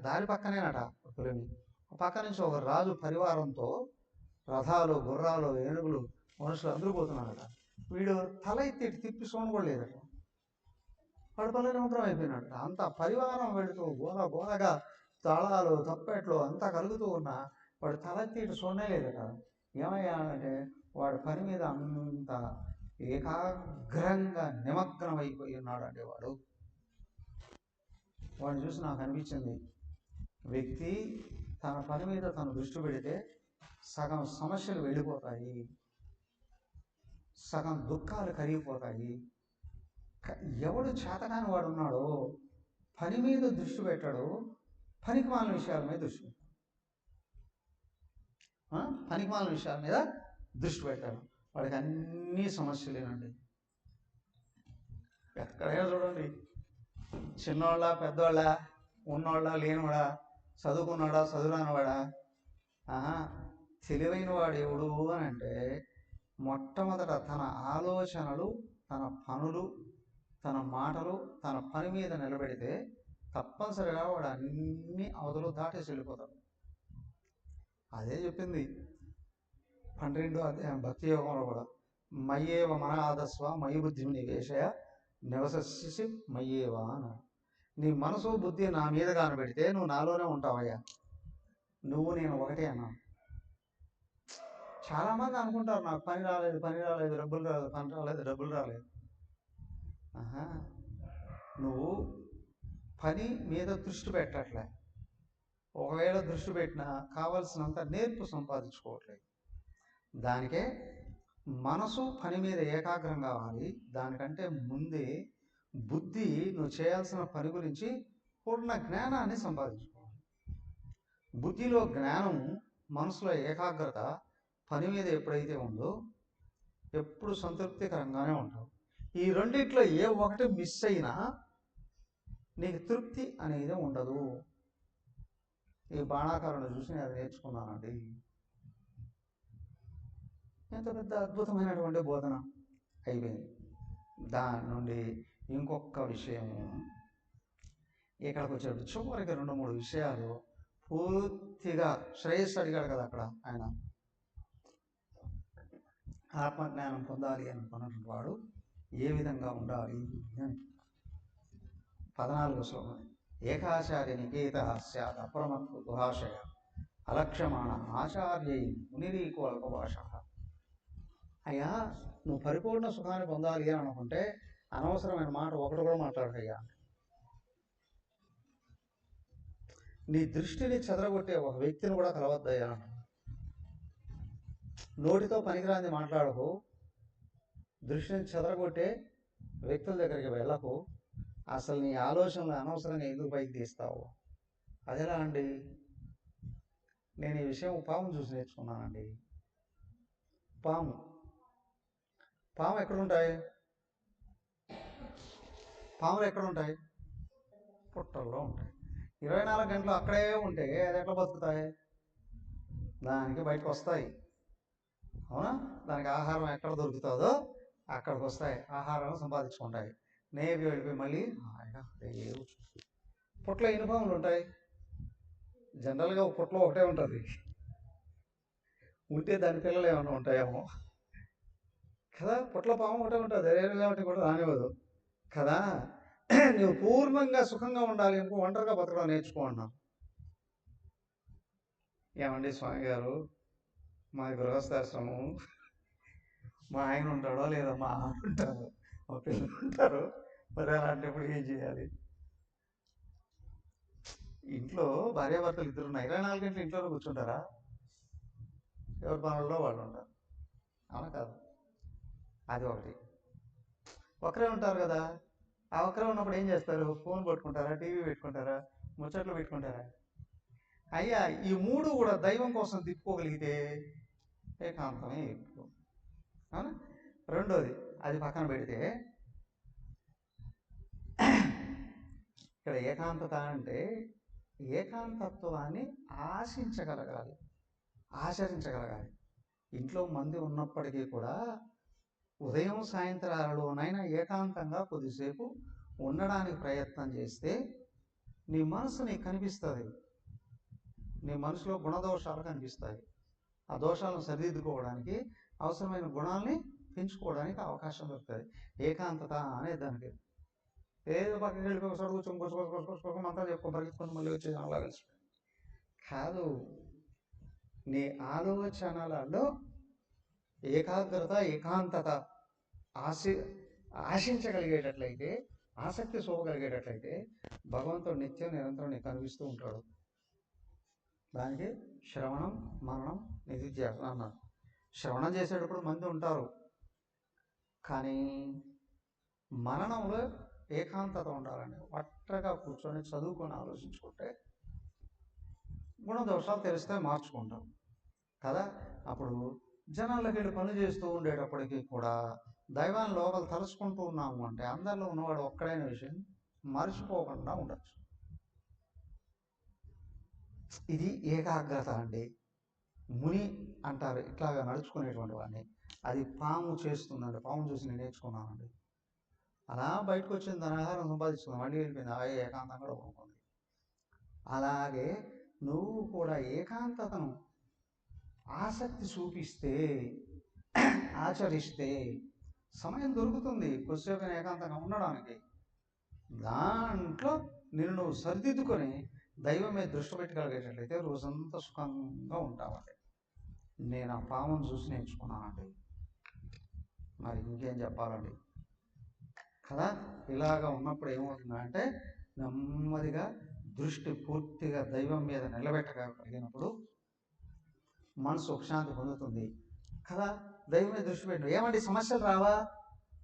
దారి పక్కనేనట కులిమి. పక్క నుంచి ఒక రాజు పరివారంతో రథాలు, గుర్రాలు, ఏనుగులు, మనుషులు అందరూ పోతున్నారట. వీడు తల ఎత్తి తిప్పి చూడలేదట. వాడు పల్లె నిమగ్నం అయిపోయినాడట. అంత పరివారం వెళుతూ గోలగా తాళాలు, తప్పెట్లు అంతా కలుగుతూ ఉన్నా వాడు తల ఎత్తి చూడలేదట. ఏమయ్యాడంటే వాడు పని మీద అంత ఏకాగ్రంగా నిమగ్నం అయిపోయి ఉన్నాడంటే వాడిని చూసి నాకు అనిపించింది, వ్యక్తి తన పని మీద తను దృష్టి పెడితే సగం సమస్యలు వెళ్ళిపోతాయి, సగం దుఃఖాలు కరిగిపోతాయి. ఎవడు చేతకాని వాడు ఉన్నాడో పని మీద దృష్టి పెట్టాడు, పనికిమాలిన విషయాల మీద దృష్టి పెట్టాడు. పనికిమాలిన విషయాల మీద దృష్టి పెట్టాడు. వాడికి అన్ని సమస్యలేనండి. ఎక్కడైనా చూడండి, చిన్నవాళ్ళ, పెద్దవాళ్ళ, ఉన్నవాళ్ళ, లేనివాడా, చదువుకున్నాడా, చదువురానివాడా, తెలివైన వాడు ఎవడు అని అంటే మొట్టమొదట తన ఆలోచనలు, తన పనులు, తన మాటలు తన పని మీద నిలబెడితే తప్పనిసరిగా వాడు అన్ని అవధులు దాటేసి వెళ్ళిపోతాడు. అదే చెప్పింది 12వ అధ్యాయం భక్తి యోగంలో కూడా, మయ్యేవ మన ఆదస్వ మయి బుద్ధిని నివేశయ నివససి మయ్యేవా అన్నాడు. నీ మనసు బుద్ధి నా మీద కానబెడితే నువ్వు నాలోనే ఉంటావయ్యా, నువ్వు నేను ఒకటే అన్నాను. చాలామంది అనుకుంటారు నాకు పని రాలేదు, డబ్బులు రాలేదు, పని రాలేదు, డబ్బులు రాలేదు. నువ్వు పని మీద దృష్టి పెట్టట్లే. ఒకవేళ దృష్టి పెట్టినా కావలసినంత నేర్పు సంపాదించుకోవట్లేదు. దానికే మనసు పని మీద ఏకాగ్రం కావాలి. దానికంటే ముందే బుద్ధి నువ్వు చేయాల్సిన పని గురించి పూర్ణ జ్ఞానాన్ని సంపాదించుకోవాలి. బుద్ధిలో జ్ఞానం, మనసులో ఏకాగ్రత పని మీద ఎప్పుడైతే ఉందో ఎప్పుడు సంతృప్తికరంగానే ఉంటావు. ఈ రెండిట్లో ఏ ఒకటి మిస్ అయినా నీకు తృప్తి అనేది ఉండదు. ఈ బాణాకారుని చూసి నేను అది నేర్చుకున్నానండి. ఎంత పెద్ద అద్భుతమైనటువంటి బోధన అయిపోయింది. దాని నుండి ఇంకొక విషయం ఇక్కడికి వచ్చేటప్పుడు చివరికి 2-3 విషయాలు పూర్తిగా శ్రేయస్సు అడిగాడు కదా అక్కడ ఆయన. ఆత్మజ్ఞానం పొందాలి అనుకున్నటువంటి వాడు ఏ విధంగా ఉండాలి అని 14వ శ్లోకం. ఏకాచార్య నికేత స్యాద్ అప్రమత్తు దుహాశయ అలక్ష్యమాణ ఆచార్యై మునిరీకు అల్పభాష. అయ్యా, నువ్వు పరిపూర్ణ సుఖాన్ని పొందాలి అని అనుకుంటే అనవసరమైన మాట ఒకటి కూడా మాట్లాడకయ్యా. నీ దృష్టిని చెదరగొట్టే ఒక వ్యక్తిని కూడా కలవద్దయ్యా. నోటితో పనికిరాంది మాట్లాడకు, దృష్టిని చెదరగొట్టే వ్యక్తుల దగ్గరికి వెళ్ళకు. అసలు నీ ఆలోచనలు అనవసరంగా ఎందుకు పైకి తీస్తావు? అదెలా అండి? నేను ఈ విషయం పాము చూసి నేర్చుకున్నానండి. పాము ఎక్కడుంటాయి? పాములు ఎక్కడుంటాయి? పుట్టల్లో ఉంటాయి. 24 గంటలు అక్కడే ఉంటే అది ఎట్లా బతుకుతాయి? దానికి బయటకు వస్తాయి, అవునా? దానికి ఆహారం ఎక్కడ దొరుకుతుందో అక్కడికి వస్తాయి, ఆహారాన్ని సంపాదించుకుంటాయి. నేవి వెళ్ళిపోయి మళ్ళీ పుట్లో ఎన్ని పాములు ఉంటాయి? జనరల్గా పుట్లో ఒకటే ఉంటుంది. ఉంటే దాని పిల్లలు ఏమైనా ఉంటాయేమో కదా. పుట్ల పాము ఒకటే ఉంటుంది, ఒకటి కూడా రానివ్వదు కదా. నువ్వు పూర్ణంగా సుఖంగా ఉండాలి అనుకో, ఒంటరిగా బతకడం నేర్చుకో అన్నాం. ఏమండి స్వామి గారు, మా గృహస్థాశ్రమం, మా ఆయన ఉంటాడో లేదా మా ఆవిడ ఉంటారు, మా పిల్లలు ఉంటారు, మరి అలాంటప్పుడు ఏం చేయాలి? ఇంట్లో భార్యాభర్తలు ఇద్దరు ఉన్నారు, 24 గంటలు ఇంట్లోనే కూర్చుంటారా? ఎవరి పనుల్లో వాళ్ళు ఉంటారు, అవునా కాదు? అది ఒకటి. ఒకరే ఉంటారు కదా. ఆ ఒకరే ఉన్నప్పుడు ఏం చేస్తారు? ఫోన్ పట్టుకుంటారా, టీవీ పెట్టుకుంటారా, ముచ్చట్లు పెట్టుకుంటారా? అయ్యా, ఈ 3 కూడా దైవం కోసం తిప్పుకోగలిగితే ఏకాంతమే ఎక్కువ, అవునా? రెండోది, అది పక్కన పెడితే ఇక్కడ ఏకాంతత అంటే ఏకాంతత్వాన్ని ఆశించగలగాలి, ఆచరించగలగాలి. ఇంట్లో మంది ఉన్నప్పటికీ కూడా ఉదయం సాయంత్రాలలోనైనా ఏకాంతంగా కొద్దిసేపు ఉండడానికి ప్రయత్నం చేస్తే నీ మనసు నీకు కనిపిస్తుంది. నీ మనసులో గుణదోషాలు కనిపిస్తాయి. ఆ దోషాలను సరిదిద్దుకోవడానికి, అవసరమైన గుణాలని పెంచుకోవడానికి అవకాశం దొరుకుతుంది. ఏకాంతత అనే దానికి ఏదో పక్కకి వెళ్ళిపోయి చదువు అంతా చెప్పుకో, పరిగెత్తుకొని మళ్ళీ వచ్చేసి అలా కలిసి కాదు. నీ ఆలోచనలలో ఏకాగ్రత, ఏకాంతత ఆశించగలిగేటట్లయితే, ఆసక్తి చూపగలిగేటట్లయితే భగవంతుడు నిత్యం నిరంతరం నీకు కనిపిస్తూ ఉంటాడు. దానికి శ్రవణం, మననం, నిధిధ్యాసనం అన్నారు. శ్రవణం చేసేటప్పుడు మంది ఉంటారు, కానీ మననంలో ఏకాంతత ఉండాలండి. ఒట్టగా కూర్చొని చదువుకొని ఆలోచించుకుంటే గుణదోషాలు తెలిస్తే మార్చుకుంటాం కదా. అప్పుడు జనాల్లోకి వెళ్ళి పనులు చేస్తూ ఉండేటప్పటికీ కూడా దైవాన్ని లోపల తలుచుకుంటూ ఉన్నాము అంటే అందరిలో ఉన్నవాడు ఒక్కడైన విషయం మర్చిపోకుండా ఉండొచ్చు. ఇది ఏకాగ్రత అండి. ముని అంటారు ఇట్లాగా నడుచుకునేటువంటి వాడిని. అది పాము చేస్తుందండి. పాము చూసి నేను నేర్చుకున్నానండి. అలా బయటకు వచ్చింది, తన ఆహారం సంపాదించుకుంది, మళ్ళీ వెళ్ళిపోయింది, అలాగే ఏకాంతంగా ఉంటుంది. అలాగే నువ్వు కూడా ఏకాంతతను ఆసక్తి చూపిస్తే, ఆచరిస్తే సమయం దొరుకుతుంది కొద్దిసేపు ఏకాంతంగా ఉండడానికి. దాంట్లో నేను నువ్వు సరిదిద్దుకొని దైవం మీద దృష్టి పెట్టగలిగేటట్లయితే రోజంతా సుఖంగా ఉంటామండి. నేను ఆ పామును చూసి నేర్చుకున్నానండి. మరి ఇంకేం చెప్పాలండి కదా. ఇలాగా ఉన్నప్పుడు ఏమవుతుందంటే నెమ్మదిగా దృష్టి పూర్తిగా దైవం మీద నిలబెట్టగలిగినప్పుడు మనసు ఉపశాంతి పొందుతుంది కదా. దైవం మీద దృష్టి పెట్టు. ఏమండి సమస్యలు రావా?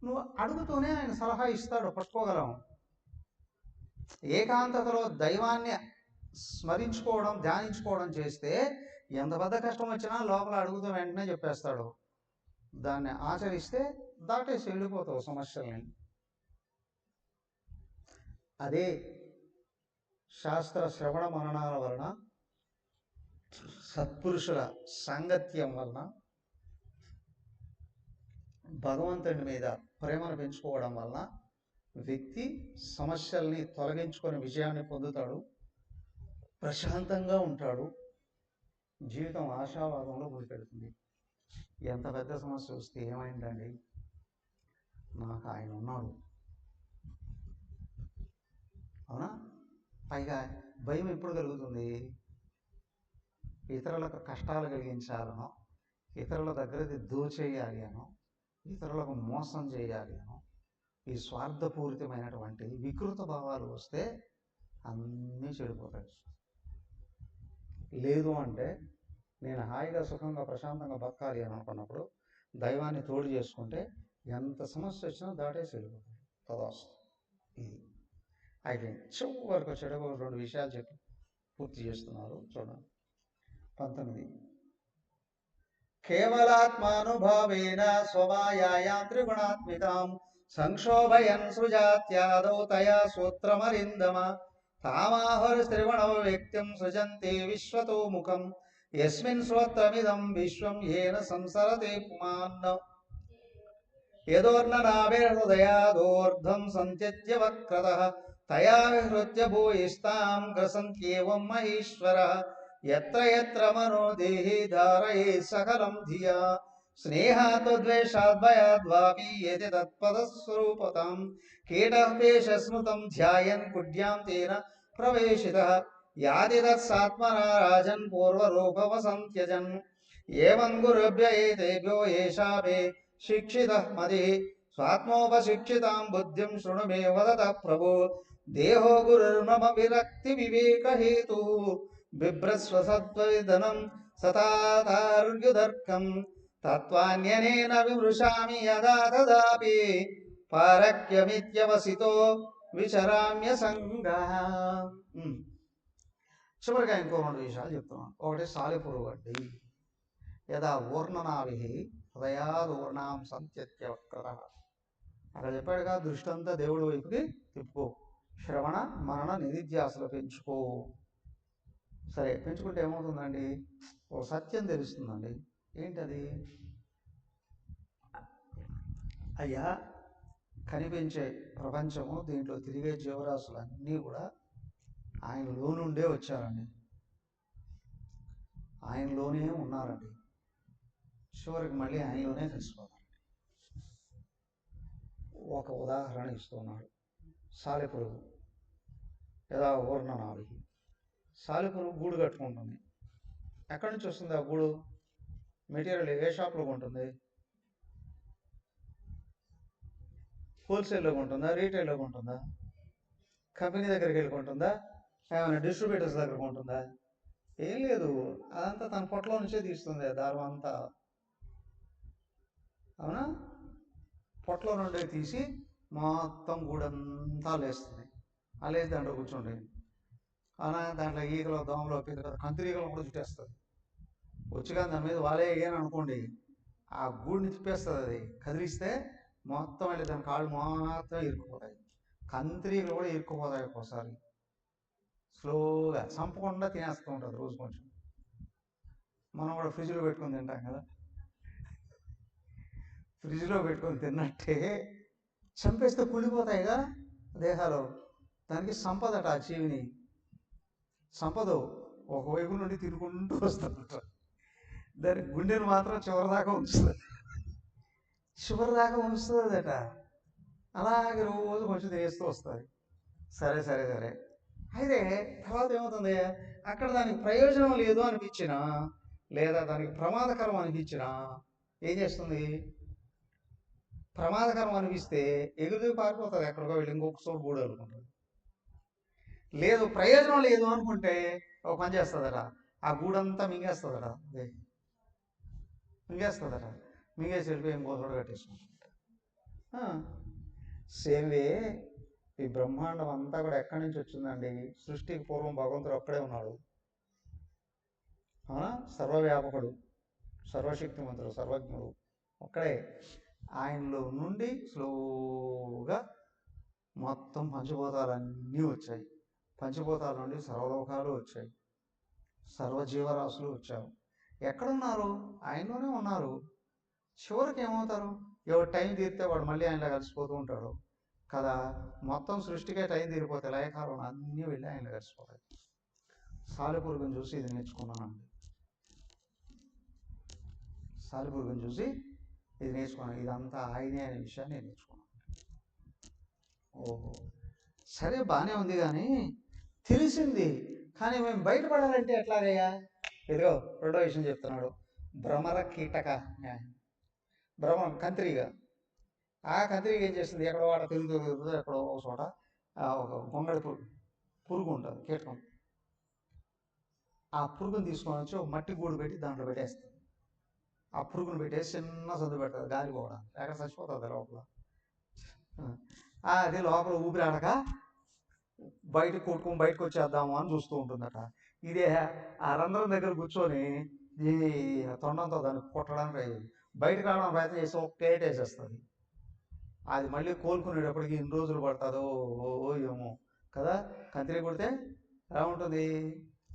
నువ్వు అడుగుతూనే ఆయన సలహా ఇస్తాడు, పట్టుకోగలం. ఏకాంతతలో దైవాన్ని స్మరించుకోవడం, ధ్యానించుకోవడం చేస్తే ఎంత పెద్ద కష్టం వచ్చినా లోపల అడుగుతూ వెంటనే చెప్పేస్తాడు. దాన్ని ఆచరిస్తే దాటేసి వెళ్ళిపోతావు సమస్యల్ని. అదే శాస్త్ర శ్రవణ మననాల వలన, సత్పురుషుల సాంగత్యం వలన భగవంతుని మీద ప్రేమను పెంచుకోవడం వలన వ్యక్తి సమస్యల్ని తొలగించుకొని విజయాన్ని పొందుతాడు, ప్రశాంతంగా ఉంటాడు, జీవితం ఆశావాదంలో ముందుకెళ్తుంది. ఎంత పెద్ద సమస్య వస్తే ఏమైందండి, నాకు ఆయన ఉన్నాడు, అవునా? పైగా భయం ఎప్పుడు కలుగుతుంది? ఇతరులకు కష్టాలు కలిగించాలనో, ఇతరుల దగ్గరది దోచేయాలి అనో, ఇతరులకు మోసం చేయాలి అనో, ఈ స్వార్థపూరితమైనటువంటి వికృత భావాలు వస్తే అన్నీ చెడిపోతాయి. లేదు అంటే నేను హాయిగా సుఖంగా ప్రశాంతంగా బతకాలి అని అనుకున్నప్పుడు దైవాన్ని తోడు చేసుకుంటే ఎంత సమస్య వచ్చినా దాటేసి వెళ్ళిపోతాయి. తదాస్తు. ఇది అయిపోయింది. చివరికి వచ్చేటప్పుడు 2 విషయాలు చెప్పి పూర్తి చేస్తున్నారు. చూడండి 19. కేవలాత్మానుభావేన స్వమాయాయాం త్రిగుణాత్మికాం సంక్షోభయన్ సృజాత్యాదౌ తయా సూత్రమరిందమ తామాహుర్స్త్రిగుణో వ్యక్తిం సృజంతే విశ్వతో ముఖం యస్మిన్ శ్రోత్రమిదం విశ్వం ఏన సంసరతే పుమాన్న యదోర్ననాభిర్హృదయాదోర్ధ్వం సంత్యజ్య వక్రతః తయా విహృత్య భూయిస్తాం గ్రసంత్యేవం మహేశ్వరః యత్ర యత్ర మనో దేహి ధారయే సకలం ధియా స్నేహాద్వేషాద్భయాద్వాపి యతి తత్పదస్వరూపతాం కీటపేషస్మృతం ధ్యాయన్ కుడ్యాం తేన ప్రవేశితః యాది తత్సాత్మనా రాజన్ పూర్వరూపవసంత్యజన్ ఏవం గురుభ్య ఏతేభ్యో ఏషా మే శిక్షితః మదిః స్వాత్మోపశిక్షితాం బుద్ధిం శృణు మే వదతః ప్రభో దేహో గురుర్మమ విరక్తి వివేక హేతు బిభ్రస్వ సత్వవిదనం సతాతార్యుదర్కం తత్వాన్యనేన విమృశామి యదా తదాపి పారక్యమిత్యవసితో విచరామ్య సంగః. చివరిగా ఇంకో 2 విషయాలు చెప్తున్నాను. ఒకటి సాలెపురుగు అండి. యదా ఊర్ణనాభి హృదయాదూర్ణాం సంత్యత్యవక్రతః. అక్కడ చెప్పాడుగా, దృష్టి అంతా దేవుడి వైపుకి తిప్పుకో, శ్రవణ మనన నిధిధ్యాసలు పెంచుకో. సరే, పెంచుకుంటే ఏమవుతుందండి? ఓ సత్యం తెలుస్తుందండి. ఏంటది? అయ్యా, కనిపించే ప్రపంచము, దీంట్లో తిరిగే జీవరాశులు అన్నీ కూడా ఆయనలో నుండే వచ్చారండి, ఆయనలోనే ఉన్నారండి. చివరికి మళ్ళీ ఆయనలోనే కలిసిపోతారండి. ఒక ఉదాహరణ ఇస్తున్నాడు. సాలెపురుగు యదా ఊర్ణనాభి. సాలెపురుగు గూడు కట్టుకుంటుంది. ఎక్కడి నుంచి వస్తుంది ఆ గూడు? మెటీరియల్ ఏ షాప్లో కొంటుంది? హోల్సేల్లో కొంటుందా? రీటైల్లో కొంటుందా? కంపెనీ దగ్గరికి వెళ్ళి కొంటుందా? ఏమైనా డిస్ట్రిబ్యూటర్స్ దగ్గర కొంటుందా? ఏం లేదు, అదంతా తన పొట్టలో నుంచే తీస్తుంది దారం అంతా, అవునా? పొట్టలో నుండే తీసి మొత్తం గూడంతా లేస్తుంది. లేచి దాంట్లో కూర్చోండి, అవునా? దాంట్లో ఈగలు, దోమలు, కంతిరీగలు కూడా చుట్టేస్తుంది. వచ్చిగా దాని మీద వాలే అయ్యాను అనుకోండి, ఆ గూడిని తిప్పేస్తుంది. అది కదిలిస్తే మొత్తం వెళ్ళి దాని కాళ్ళు మొత్తం ఇరుక్కుపోతాయి. కంతిరీగలు కూడా ఇరుక్కుపోతాయి. ఒక్కోసారి స్లోగా చంపకుండా తినేస్తూ ఉంటుంది రోజు కొంచెం. మనం కూడా ఫ్రిడ్జ్లో పెట్టుకొని తింటాం కదా, ఫ్రిడ్జ్లో పెట్టుకొని తిన్నట్టే చంపేస్తే కుళ్ళిపోతాయిగా దేహాలు. దానికి సంపదట, ఆ జీవిని సంపద ఒకవైపు నుండి తినుకుంటూ వస్తుందట. దాని గుండెను మాత్రం చివరిదాకా ఉంచుతుందట. అలాగే రోజు కొంచెం తినేస్తూ వస్తుంది. సరే సరే సరే అయితే తర్వాత ఏమవుతుంది? అక్కడ దానికి ప్రయోజనం లేదు అనిపించినా, లేదా దానికి ప్రమాదకరం అనిపించినా ఏం చేస్తుంది? ప్రమాదకరం అనిపిస్తే ఎగురు పారిపోతుంది, ఎక్కడికో వెళ్ళి ఇంకొక చోటు గూడు అనుకుంటుంది. లేదు, ప్రయోజనం లేదు అనుకుంటే ఒక పని చేస్తుందట, ఆ గూడంతా మింగేస్తుందట. మింగేసి వెళ్ళిపోయి ఇంకో చోట కట్టేసుకుంటుంట. సేమ్ వే ఈ బ్రహ్మాండం అంతా కూడా ఎక్కడి నుంచి వచ్చిందండి? సృష్టికి పూర్వం భగవంతుడు ఒక్కడే ఉన్నాడు, సర్వవ్యాపకుడు, సర్వశక్తిమంతుడు, సర్వజ్ఞుడు ఒక్కడే. ఆయనలో నుండి స్లోగా మొత్తం పంచభూతాలన్నీ వచ్చాయి. పంచభూతాల నుండి సర్వలోకాలు వచ్చాయి, సర్వజీవరాశులు వచ్చారు. ఎక్కడున్నారు? ఆయనలోనే ఉన్నారు. చివరికి ఏమవుతారు? ఎవరు టైం తీరితే వాడు మళ్ళీ ఆయనలో కలిసిపోతూ ఉంటాడు కదా. మొత్తం సృష్టికే టైం తీరిపోతే లయకాలం అన్నీ వెళ్ళి ఆయనలో కలిసిపోతాయి. సాలెపురుగుని చూసి ఇది నేర్చుకున్నానండి. సాలెపురుగుని చూసి ఇది నేర్చుకున్నాను. ఇదంతా ఆయనే అనే విషయాన్ని నేను నేర్చుకున్నాను. ఓహో, సరే బాగానే ఉంది కానీ తెలిసింది, కానీ మేము బయటపడాలంటే ఎట్లాగయ్యా? ఇదిగో రెండో విషయం చెప్తున్నాడు. భ్రమర కీటక భ్రమరం కంత్రిగా. ఆ కంత్రిగా ఏం చేస్తుంది? ఎక్కడో వాడ తిరుగుతూ ఎక్కడో ఒక చోట ఒక గొంగళి పురుగు ఉంటుంది, కీటకం. ఆ పురుగుని తీసుకొని వచ్చి ఒక మట్టి గూడు పెట్టి దాంట్లో పెట్టేస్తుంది. ఆ పురుగును పెట్టేసి చిన్న సందు పెడుతుంది గాలి పోవడానికి, ఎక్కడ చచ్చిపోతుంది లోపల. అది లోపల ఊపిరాడక బయటకు కొట్టుకుని బయటకు వచ్చేద్దాము అని చూస్తూ ఉంటుందట. ఇదే ఆ రంధ్రం దగ్గర కూర్చొని ఈ తొండంతో దాన్ని కొట్టడానికి బయటకు రావడం ప్రయత్నం చేసి ఒక ప్లేట్ వేసేస్తుంది. అది మళ్ళీ కోలుకునేటప్పటికి ఎన్ని రోజులు పడుతుందో ఏమో కదా. కంతిరి కొడితే ఎలా ఉంటుంది?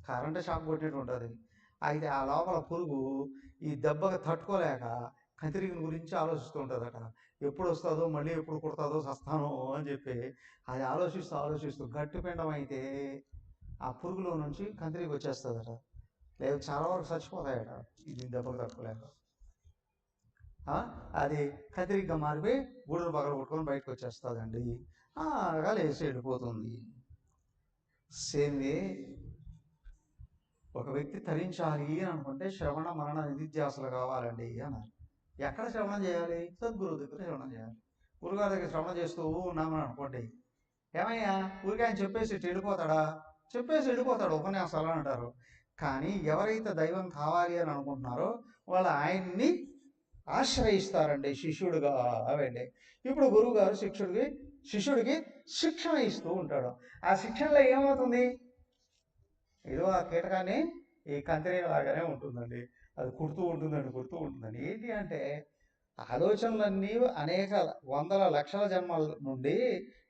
కరెంటు షాక్ కొట్టినట్టు ఉంటుంది. అయితే ఆ లోపల పురుగు ఈ దెబ్బకి తట్టుకోలేక కంతిరిగిన గురించి ఆలోచిస్తూ ఉంటుందట. ఎప్పుడు వస్తుందో, మళ్ళీ ఎప్పుడు కుడతాదో, చస్తానో అని చెప్పి అది ఆలోచిస్తూ గట్టి పిండం అయితే ఆ పురుగులో నుంచి కంతిరికి వచ్చేస్తుందట. లేదు చాలా వరకు చచ్చిపోతాయట ఇది దెబ్బకి తట్టుకోలేక. అది కంతిరిగ్గా మారిపోయి గూడును పగల కొట్టుకొని బయటకు వచ్చేస్తుందండి. అలాగా లేచి వెళ్ళిపోతుంది. సేమ్వే ఒక వ్యక్తి తరించాలి అని అనుకుంటే శ్రవణ మరణ నిధిధ్యాసలు కావాలండి అన్నారు. ఎక్కడ శ్రవణం చేయాలి? సద్గురువు దగ్గర శ్రవణం చేయాలి. గురుగారి దగ్గర శ్రవణం చేస్తూ ఉన్నామని అనుకోండి, ఏమయ్యా ఊరికి ఆయన చెప్పేసి వెళ్ళిపోతాడా? చెప్పేసి వెళ్ళిపోతాడు, ఉపన్యాసాలు అంటారు. కానీ ఎవరైతే దైవం కావాలి అని అనుకుంటున్నారో వాళ్ళు ఆయన్ని ఆశ్రయిస్తారండి శిష్యుడుగా అవండి. ఇప్పుడు గురువు గారు శిష్యుడికి శిక్షణ ఇస్తూ ఉంటాడు. ఆ శిక్షణలో ఏమవుతుంది? ఏదో ఆ కీటకాన్ని ఈ కంతిరీ లాగానే ఉంటుందండి, అది కుడుతూ ఉంటుందండి. ఏంటి అంటే ఆలోచనలన్నీ అనేక వందల లక్షల జన్మల నుండి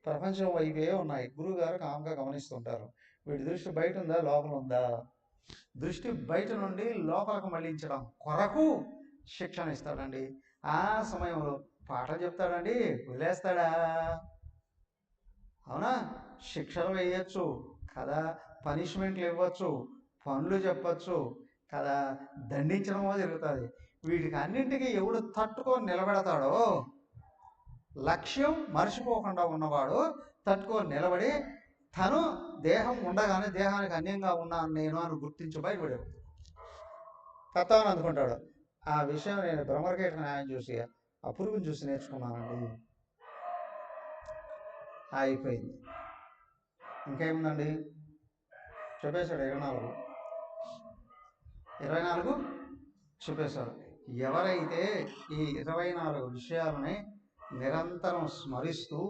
ప్రపంచం వైపే ఉన్నాయి. గురువు గారు కామ్గా గమనిస్తుంటారు. వీడి దృష్టి బయట ఉందా, లోపల ఉందా? దృష్టి బయట నుండి లోపలకు మళ్ళించడం కొరకు శిక్షణ ఇస్తాడండి. ఆ సమయంలో పాఠం చెప్తాడండి, వదిలేస్తాడా? అవునా? శిక్షలు వేయచ్చు కదా, పనిష్మెంట్లు ఇవ్వచ్చు, పనులు చెప్పచ్చు కదా, దండించడమో జరుగుతుంది. వీటికి అన్నింటికీ ఎవడు తట్టుకొని నిలబెడతాడో, లక్ష్యం మర్చిపోకుండా ఉన్నవాడు తట్టుకొని నిలబడి తను దేహం ఉండగానే దేహానికి అన్యంగా ఉన్నాను నేను అని గుర్తించి బయటపడాడు, తత్వాన్ని అందుకుంటాడు. ఆ విషయం నేను భ్రమరకేట న్యాయం చూసి ఆ పురుగుని చూసి నేర్చుకున్నానండి. అయిపోయింది. ఇంకేముందండి? చెప్పేశాడు 24 చెప్పేశాడు. ఎవరైతే ఈ 24 విషయాలని నిరంతరం స్మరిస్తూ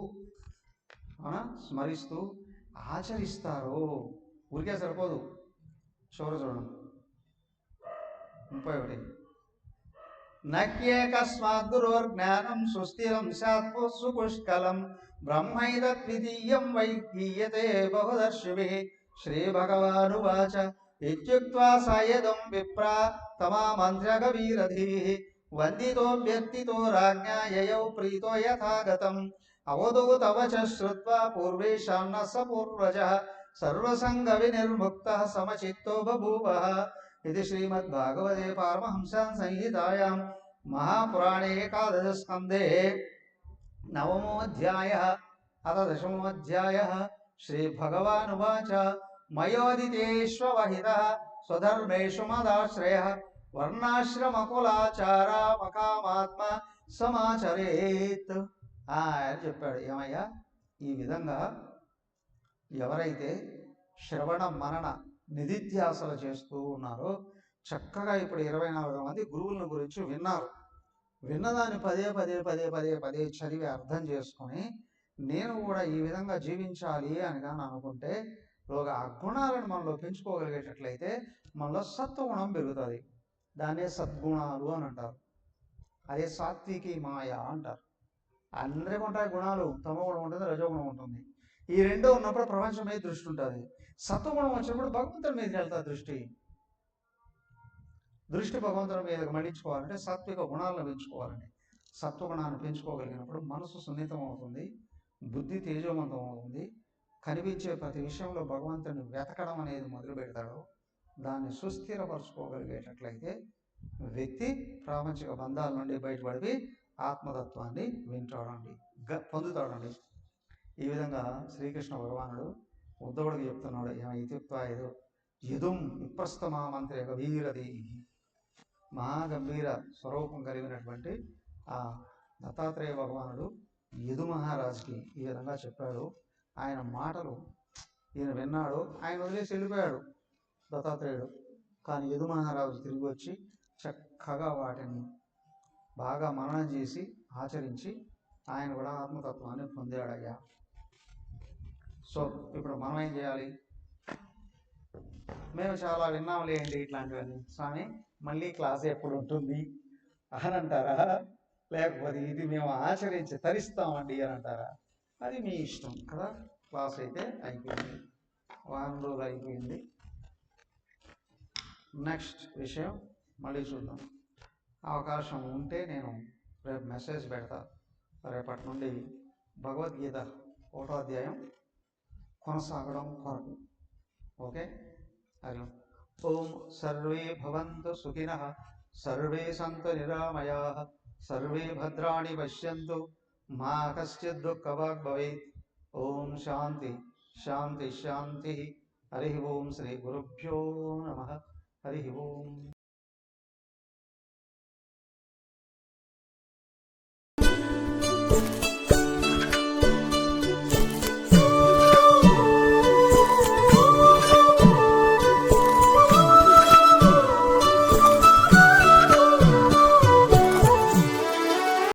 ఆచరిస్తారో, ఊరికే సరిపోదు. చూడండి 31. నక్యేకస్మాత్ గురోర్జ్ఞానం సుస్థిరం శాత్మసు పుష్కలం బ్రహ్మైతద్వితీయం వై గీయతే బహుదర్శిభిః. శ్రీభగవానువాచ ఇత్యుక్త్వా సాయదం విప్రా తమామంత్ర్యగభీరధీః. వందితోऽభ్యర్థితో రాజ్ఞా యయౌ ప్రీతో యథాగతం. అవధూత వచ శ్రుత్వా పూర్వేషాం న స పూర్వజః. సర్వసంగ వినిర్ముక్తః సమచిత్తో బభూవః. ఇది శ్రీమద్భాగవతే పారమహంస్యాం సంహితాయాం महापुराणे एकादशस्कन्धे 9मोऽध्यायः अथ 10मोऽध्यायः। श्रीभगवानुवाच मयोदितेष्वहितः स्वधर्मेषु मदाश्रयः వర్ణాశ్రమకులాచారమకామాత్మ సమాచరేత్ అని చెప్పాడు. ఏమయ్యా, ఈ విధంగా ఎవరైతే శ్రవణ మనన నిధిధ్యాసలు చేస్తూ ఉన్నారో, చక్కగా ఇప్పుడు 24 మంది గురువుల గురించి విన్నారు. విన్నదాన్ని పదే చదివి అర్థం చేసుకొని నేను కూడా ఈ విధంగా జీవించాలి అని కానీ అనుకుంటే ఆ గుణాలను మనలో పెంచుకోగలిగేటట్లయితే మనలో సత్వగుణం పెరుగుతుంది. దాన్నే సద్గుణాలు అని అంటారు. అదే సాత్వికి మాయ అంటారు. అందరికీ ఉంటాయి గుణాలు, తమోగుణం ఉంటుంది, రజోగుణం ఉంటుంది. ఈ రెండో ఉన్నప్పుడు ప్రపంచం మీద దృష్టి ఉంటుంది. సత్వగుణం వచ్చినప్పుడు భగవంతుడి మీదకి వెళ్తుంది దృష్టి భగవంతుడి మీదకి మళ్ళించుకోవాలంటే సాత్విక గుణాలను పెంచుకోవాలండి. సత్వగుణాన్ని పెంచుకోగలిగినప్పుడు మనసు సున్నితం అవుతుంది, బుద్ధి తేజోవంతం అవుతుంది. కనిపించే ప్రతి విషయంలో భగవంతుని వెతకడం అనేది మొదలు పెడతాడు. దాన్ని సుస్థిరపరచుకోగలిగేటట్లయితే వ్యక్తి ప్రాపంచిక బంధాల నుండి బయటపడి ఆత్మతత్వాన్ని వింటాడండి, పొందుతాడండి. ఈ విధంగా శ్రీకృష్ణ భగవానుడు ఉద్ధవుడికి చెప్తున్నాడు, ఇత్యుక్త్వా యదుం విప్రస్థమామంత్రే గభీరది. మహాగంభీర స్వరూపం కలిగినటువంటి ఆ దత్తాత్రేయ భగవానుడు యదు మహారాజుకి ఈ విధంగా చెప్పాడు. ఆయన మాటలు ఈయన విన్నాడు, ఆయన వదిలేసి వెళ్ళిపోయాడు దత్తాత్రేయుడు. కానీ యదు మహారాజు తిరిగి వచ్చి చక్కగా వాటిని బాగా మననం చేసి ఆచరించి ఆయన కూడా ఆత్మతత్వాన్ని పొందాడయ్యా. సో ఇప్పుడు మనం ఏం చేయాలి? మేము చాలా విన్నాంలేండి ఇట్లాంటివన్నీ, స్వామి మళ్ళీ క్లాస్ ఎప్పుడు ఉంటుంది అని అంటారా, లేకపోతే ఇది మేము ఆచరించి తరిస్తామండి అని అంటారా? అది మీ ఇష్టం కదా. క్లాస్ అయితే అయిపోయింది, వారం రోజులు అయిపోయింది. నెక్స్ట్ విషయం మళ్ళీ చూద్దాం. అవకాశం ఉంటే నేను రేపు మెసేజ్ పెడతా. రేపటి నుండి భగవద్గీత 1వ అధ్యాయం కొనసాగడం కొరకు. ఓకే, హరి ఓం. సర్వే భవంతు సుఖినః, సర్వే సంతు నిరామయాః, సర్వే భద్రాణి పశ్యంతు, మా కశ్చిద్ దుఃఖభాగ్ భవేత్. ఓం శాంతి శాంతి శాంతి. హరి ఓం. శ్రీ గురుభ్యో నమః. హరి ఓం.